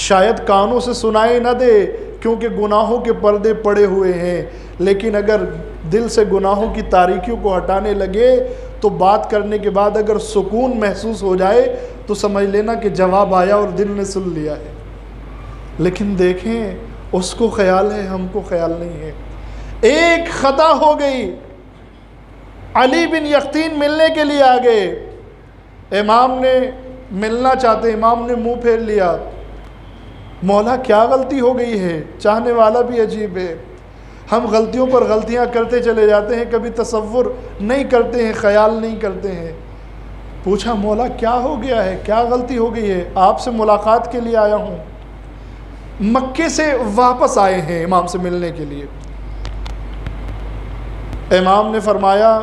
شاید کانوں سے سنائی نہ دے کیونکہ گناہوں کے پردے پڑے ہوئے ہیں، لیکن اگر دل سے گناہوں کی تاریکیوں کو ہٹانے لگے تو بات کرنے کے بعد اگر سکون محسوس ہو جائے تو سمجھ لینا کہ جواب آیا اور دل نے سن لیا ہے. لیکن دیکھیں اس کو خیال ہے، ہم کو خیال نہیں ہے. ایک خطا ہو گئی، علی بن یقطین ملنے کے لیے آ گئے، امام نے ملنا چاہتے، امام نے منہ پھیر لیا. مولا کیا غلطی ہو گئی ہے؟ چاہنے والا بھی عجیب ہے، ہم غلطیوں پر غلطیاں کرتے چلے جاتے ہیں، کبھی تصور نہیں کرتے ہیں، خیال نہیں کرتے ہیں. پوچھا مولا کیا ہو گیا ہے، کیا غلطی ہو گئی ہے؟ آپ سے ملاقات کے لیے آیا ہوں. مکے سے واپس آئے ہیں امام سے ملنے کے لیے. امام نے فرمایا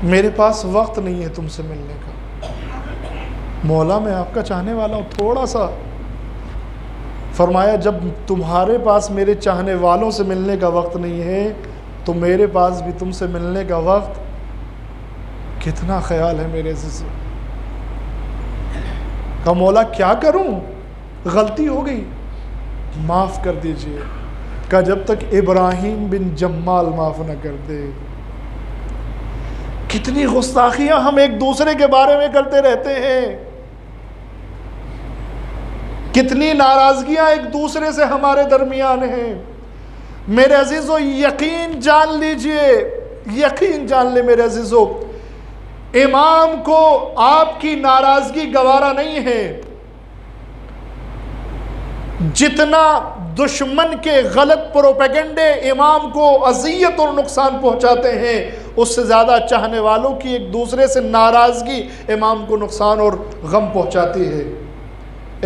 میرے پاس وقت نہیں ہے تم سے ملنے کا. مولا میں آپ کا چاہنے والا ہوں تھوڑا سا. فرمایا جب تمہارے پاس میرے چاہنے والوں سے ملنے کا وقت نہیں ہے تو میرے پاس بھی تم سے ملنے کا وقت کتنا خیال ہے میرے عزیزو. کہا مولا کیا کروں، غلطی ہو گئی، معاف کر دیجئے. کہا جب تک ابراہیم بن جمال معاف نہ کر دے. کتنی گستاخیاں ہم ایک دوسرے کے بارے میں کرتے رہتے ہیں، کتنی ناراضگیاں ایک دوسرے سے ہمارے درمیان ہیں. میرے عزیزو یقین جان لیجئے، یقین جان لے میرے عزیزو، امام کو آپ کی ناراضگی گوارا نہیں ہے. جتنا دشمن کے غلط پروپیگنڈے امام کو اذیت اور نقصان پہنچاتے ہیں، اس سے زیادہ چاہنے والوں کی ایک دوسرے سے ناراضگی امام کو نقصان اور غم پہنچاتی ہے.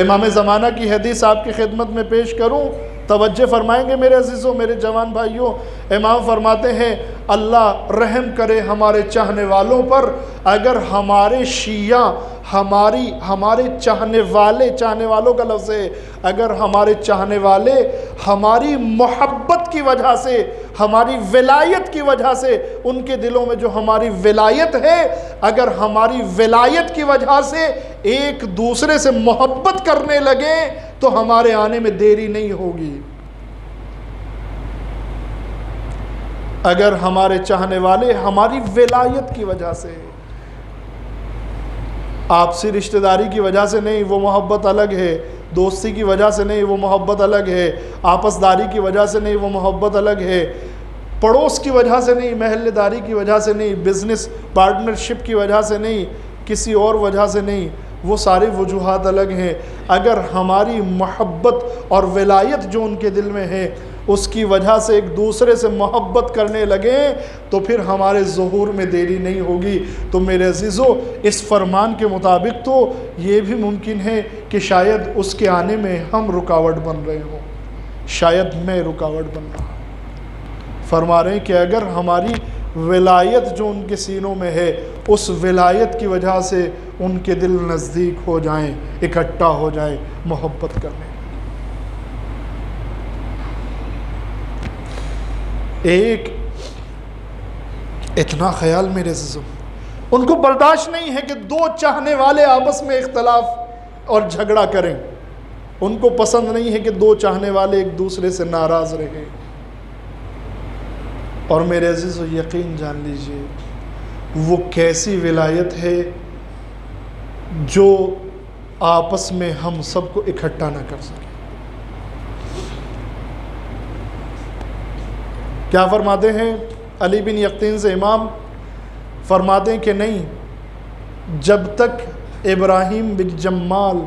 امام زمانہ کی حدیث آپ کی خدمت میں پیش کروں، توجہ فرمائیں گے میرے عزیزوں، میرے جوان بھائیوں. امام فرماتے ہیں اللہ رحم کرے ہمارے چاہنے والوں پر، اگر ہمارے شیعہ ہمارے چاہنے والوں کا لفظ ہے، اگر ہمارے چاہنے والے ہماری محبت کی وجہ سے، ہماری ولایت کی وجہ سے، ان کے دلوں میں جو ہماری ولایت ہے، اگر ہماری ولایت کی وجہ سے ایک دوسرے سے محبت کرنے لگے تو ہمارے آنے میں دیری نہیں ہوگی. اگر ہمارے چاہنے والے ہماری ولایت کی وجہ سے، آپسی رشتہ داری کی وجہ سے نہیں، وہ محبت الگ ہے، دوستی کی وجہ سے نہیں، وہ محبت الگ ہے، آپس داری کی وجہ سے نہیں، وہ محبت الگ ہے، پڑوس کی وجہ سے نہیں، محلے داری کی وجہ سے نہیں، بزنس پارٹنرشپ کی وجہ سے نہیں، کسی اور وجہ سے نہیں، وہ ساری وجوہات الگ ہیں. اگر ہماری محبت اور ولایت جو ان کے دل میں ہے اس کی وجہ سے ایک دوسرے سے محبت کرنے لگیں تو پھر ہمارے ظہور میں دیری نہیں ہوگی. تو میرے عزیزو اس فرمان کے مطابق تو یہ بھی ممکن ہے کہ شاید اس کے آنے میں ہم رکاوٹ بن رہے ہوں، شاید میں رکاوٹ بن رہا ہوں. فرما رہے ہیں کہ اگر ہماری ولایت جو ان کے سینوں میں ہے اس ولایت کی وجہ سے ان کے دل نزدیک ہو جائیں، اکٹھا ہو جائیں محبت کرنے. ایک اتنا خیال میرے عزیزو، ان کو برداشت نہیں ہے کہ دو چاہنے والے آپس میں اختلاف اور جھگڑا کریں. ان کو پسند نہیں ہے کہ دو چاہنے والے ایک دوسرے سے ناراض رہیں. اور میرے عزیزو یقین جان لیجئے وہ کیسی ولایت ہے جو آپس میں ہم سب کو اکٹھا نہ کر سکے. کیا فرماتے ہیں علی بن یقطین سے امام؟ فرماتے ہیں کہ نہیں، جب تک ابراہیم بن جمال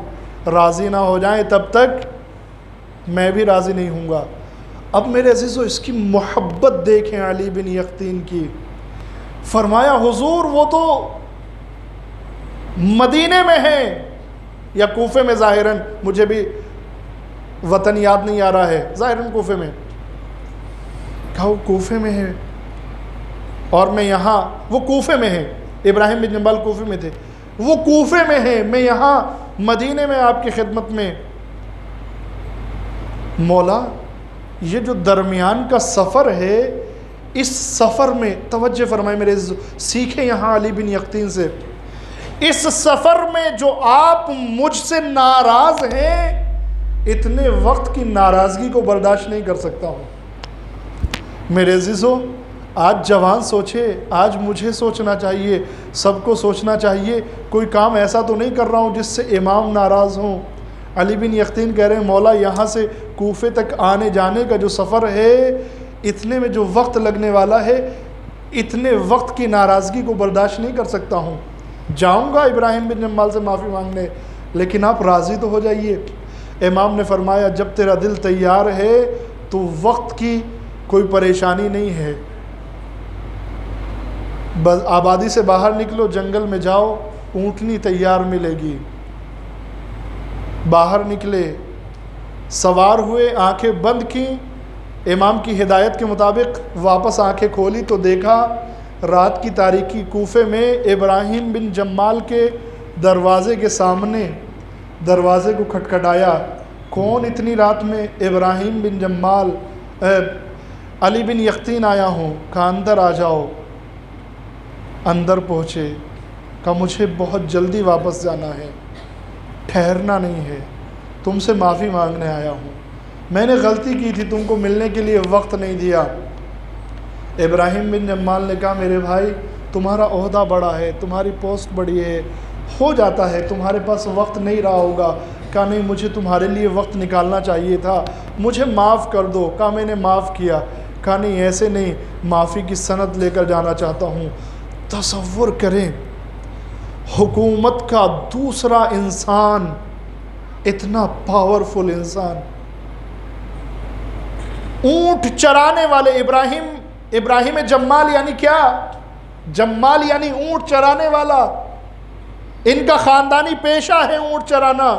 راضی نہ ہو جائیں تب تک میں بھی راضی نہیں ہوں گا. اب میرے عزیزو اس کی محبت دیکھیں علی بن یقطین کی. فرمایا حضور وہ تو مدینے میں ہیں یا کوفے میں، ظاہراً مجھے بھی وطن یاد نہیں آ رہا ہے، ظاہراً کوفے میں. کہا وہ کوفے میں ہے اور میں یہاں. وہ کوفے میں ہیں، ابراہیم بن جمال کوفے میں تھے، وہ کوفے میں ہیں، میں یہاں مدینے میں آپ کی خدمت میں. مولا یہ جو درمیان کا سفر ہے، اس سفر میں توجہ فرمائے میرے عزیزو، سیکھیں یہاں علی بن یقطین سے. اس سفر میں جو آپ مجھ سے ناراض ہیں، اتنے وقت کی ناراضگی کو برداشت نہیں کر سکتا ہوں. میرے عزیزو آج جوان سوچے، آج مجھے سوچنا چاہیے، سب کو سوچنا چاہیے، کوئی کام ایسا تو نہیں کر رہا ہوں جس سے امام ناراض ہوں. علی بن یقطین کہہ رہے ہیں مولا یہاں سے کوفے تک آنے جانے کا جو سفر ہے، اتنے میں جو وقت لگنے والا ہے، اتنے وقت کی ناراضگی کو برداشت نہیں کر سکتا ہوں. جاؤں گا ابراہیم بن جمال سے معافی مانگنے، لیکن آپ راضی تو ہو جائیے. امام نے فرمایا جب تیرا دل تیار ہے تو وقت کی کوئی پریشانی نہیں ہے. بس آبادی سے باہر نکلو، جنگل میں جاؤ، اونٹنی تیار ملے گی. باہر نکلے، سوار ہوئے، آنکھیں بند کیں، امام کی ہدایت کے مطابق واپس آنکھیں کھولی تو دیکھا رات کی تاریکی کوفے میں ابراہیم بن جمال کے دروازے کے سامنے دروازے کو کھٹکھٹایا. کون اتنی رات میں؟ ابراہیم بن جمال، علی بن یقطین آیا ہوں. کہا اندر آ جاؤ. اندر پہنچے، کہا مجھے بہت جلدی واپس جانا ہے، ٹھہرنا نہیں ہے، تم سے معافی مانگنے آیا ہوں، میں نے غلطی کی تھی، تم کو ملنے کے لیے وقت نہیں دیا. ابراہیم بن جمال نے کہا میرے بھائی تمہارا عہدہ بڑا ہے، تمہاری پوسٹ بڑی ہے، ہو جاتا ہے تمہارے پاس وقت نہیں رہا ہوگا. کہا نہیں مجھے تمہارے لیے وقت نکالنا چاہیے تھا، مجھے معاف کر دو. کہا میں نے معاف کیا. کہا نہیں ایسے نہیں، معافی کی سند لے کر جانا چاہتا ہوں. تصور کریں حکومت کا دوسرا انسان، اتنا پاورفل انسان، اونٹ چرانے والے. ابراہیم جمال یعنی کیا؟ جمال یعنی اونٹ چرانے والا. ان کا خاندانی پیشہ ہے اونٹ چرانا.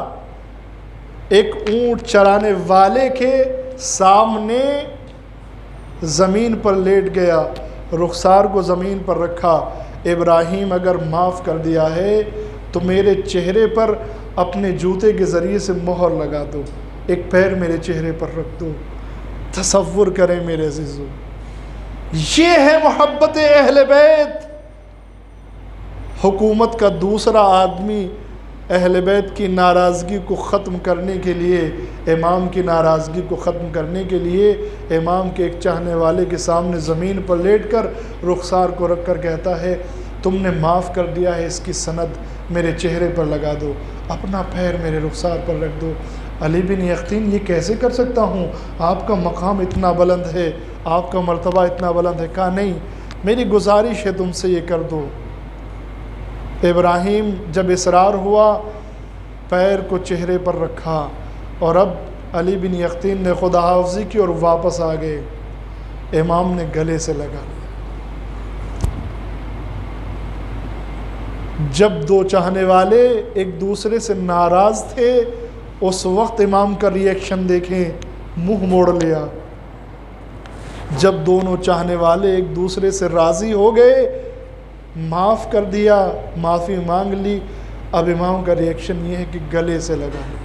ایک اونٹ چرانے والے کے سامنے زمین پر لیٹ گیا، رخسار کو زمین پر رکھا. ابراہیم اگر معاف کر دیا ہے تو میرے چہرے پر اپنے جوتے کے ذریعے سے مہر لگا دو، ایک پیر میرے چہرے پر رکھ دو. تصور کریں میرے عزیزو، یہ ہے محبت اہل بیت. حکومت کا دوسرا آدمی اہل بیت کی ناراضگی کو ختم کرنے کے لیے، امام کی ناراضگی کو ختم کرنے کے لیے امام کے ایک چاہنے والے کے سامنے زمین پر لیٹ کر رخسار کو رکھ کر کہتا ہے تم نے معاف کر دیا ہے، اس کی سند میرے چہرے پر لگا دو، اپنا پیر میرے رخسار پر رکھ دو. علی بن یقطین یہ کیسے کر سکتا ہوں؟ آپ کا مقام اتنا بلند ہے، آپ کا مرتبہ اتنا بلند ہے. کہا نہیں، میری گزارش ہے تم سے یہ کر دو. ابراہیم جب اصرار ہوا، پیر کو چہرے پر رکھا، اور اب علی بن یقطین نے خدا حافظی کی اور واپس آ گئے. امام نے گلے سے لگا لیا. جب دو چاہنے والے ایک دوسرے سے ناراض تھے، اس وقت امام کا ری ایکشن دیکھیں، منہ موڑ لیا. جب دونوں چاہنے والے ایک دوسرے سے راضی ہو گئے، معاف کر دیا، معافی مانگ لی، اب امام کا ری ایکشن یہ ہے کہ گلے سے لگا لیا.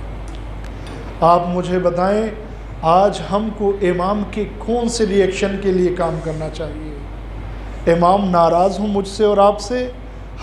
آپ مجھے بتائیں آج ہم کو امام کے کون سے ری ایکشن کے لیے کام کرنا چاہیے؟ امام ناراض ہوں مجھ سے اور آپ سے،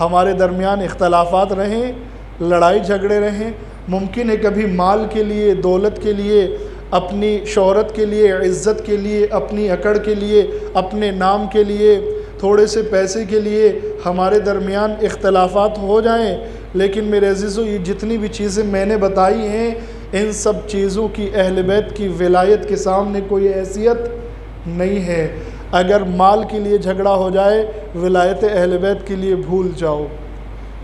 ہمارے درمیان اختلافات رہیں، لڑائی جھگڑے رہیں، ممکن ہے کبھی مال کے لیے، دولت کے لیے، اپنی شہرت کے لیے، عزت کے لیے، اپنی اکڑ کے لیے، اپنے نام کے لیے، تھوڑے سے پیسے کے لیے ہمارے درمیان اختلافات ہو جائیں، لیکن میرے عزیزو یہ جتنی بھی چیزیں میں نے بتائی ہیں ان سب چیزوں کی اہل بیت کی ولایت کے سامنے کوئی حیثیت نہیں ہے۔ اگر مال کے لیے جھگڑا ہو جائے ولایت اہل بیت کے لیے بھول جاؤ،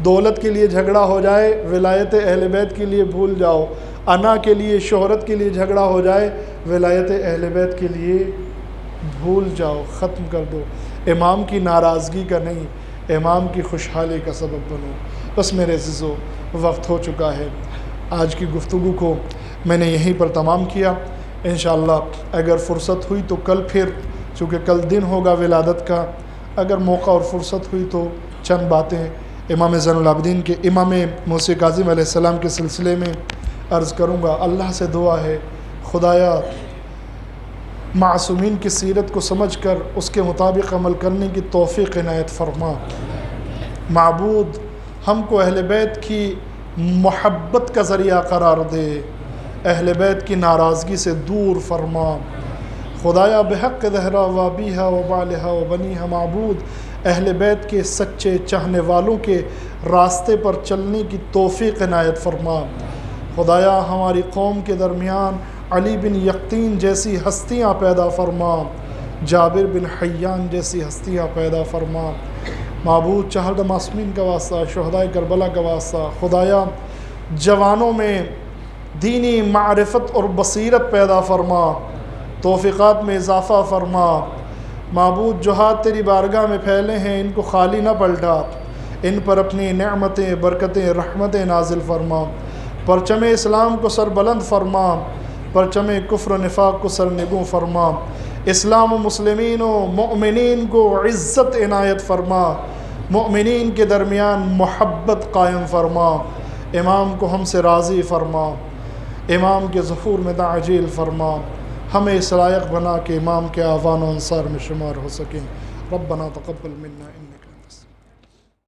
دولت کے لیے جھگڑا ہو جائے ولایت اہل بیت کے لیے بھول جاؤ، انا کے لیے شہرت کے لیے جھگڑا ہو جائے ولایت اہل بیت کے لیے بھول جاؤ، ختم کر دو۔ امام کی ناراضگی کا نہیں، امام کی خوشحالی کا سبب بنو۔ بس میرے عزیزو وقت ہو چکا ہے، آج کی گفتگو کو میں نے یہیں پر تمام کیا۔ انشاءاللہ اگر فرصت ہوئی تو کل پھر، چونکہ کل دن ہوگا ولادت کا، اگر موقع اور فرصت ہوئی تو چند باتیں امام زین العابدین کے امام موسی کاظم علیہ السلام کے سلسلے میں عرض کروں گا۔ اللہ سے دعا ہے خدایا معصومین کی سیرت کو سمجھ کر اس کے مطابق عمل کرنے کی توفیق عنایت فرما۔ معبود ہم کو اہل بیت کی محبت کا ذریعہ قرار دے، اہل بیت کی ناراضگی سے دور فرما۔ خدایا بحق زہرا و ابیہا و بالہا و بنیہا، معبود اہل بیت کے سچے چاہنے والوں کے راستے پر چلنے کی توفیق عنایت فرما۔ خدایا ہماری قوم کے درمیان علی بن یقطین جیسی ہستیاں پیدا فرما، جابر بن حیان جیسی ہستیاں پیدا فرما۔ معبود چہر معصومین کا واسطہ، شہدائے کربلا کا واسطہ، خدایا جوانوں میں دینی معرفت اور بصیرت پیدا فرما، توفیقات میں اضافہ فرما۔ معبود جو ہاتھ تیری بارگاہ میں پھیلے ہیں ان کو خالی نہ پلٹا، ان پر اپنی نعمتیں، برکتیں، رحمتیں نازل فرما۔ پرچم اسلام کو سر بلند فرما، پرچم کفر و نفاق کو سر نگوں فرما۔ اسلام و مسلمین و مؤمنین کو عزت عنایت فرما، مؤمنین کے درمیان محبت قائم فرما۔ امام کو ہم سے راضی فرما، امام کے ظہور میں تعجیل فرما۔ ہمیں اس لائق بنا کہ امام کے اعوان و انصار میں شمار ہو سکیں۔ ربنا تقبل منا انک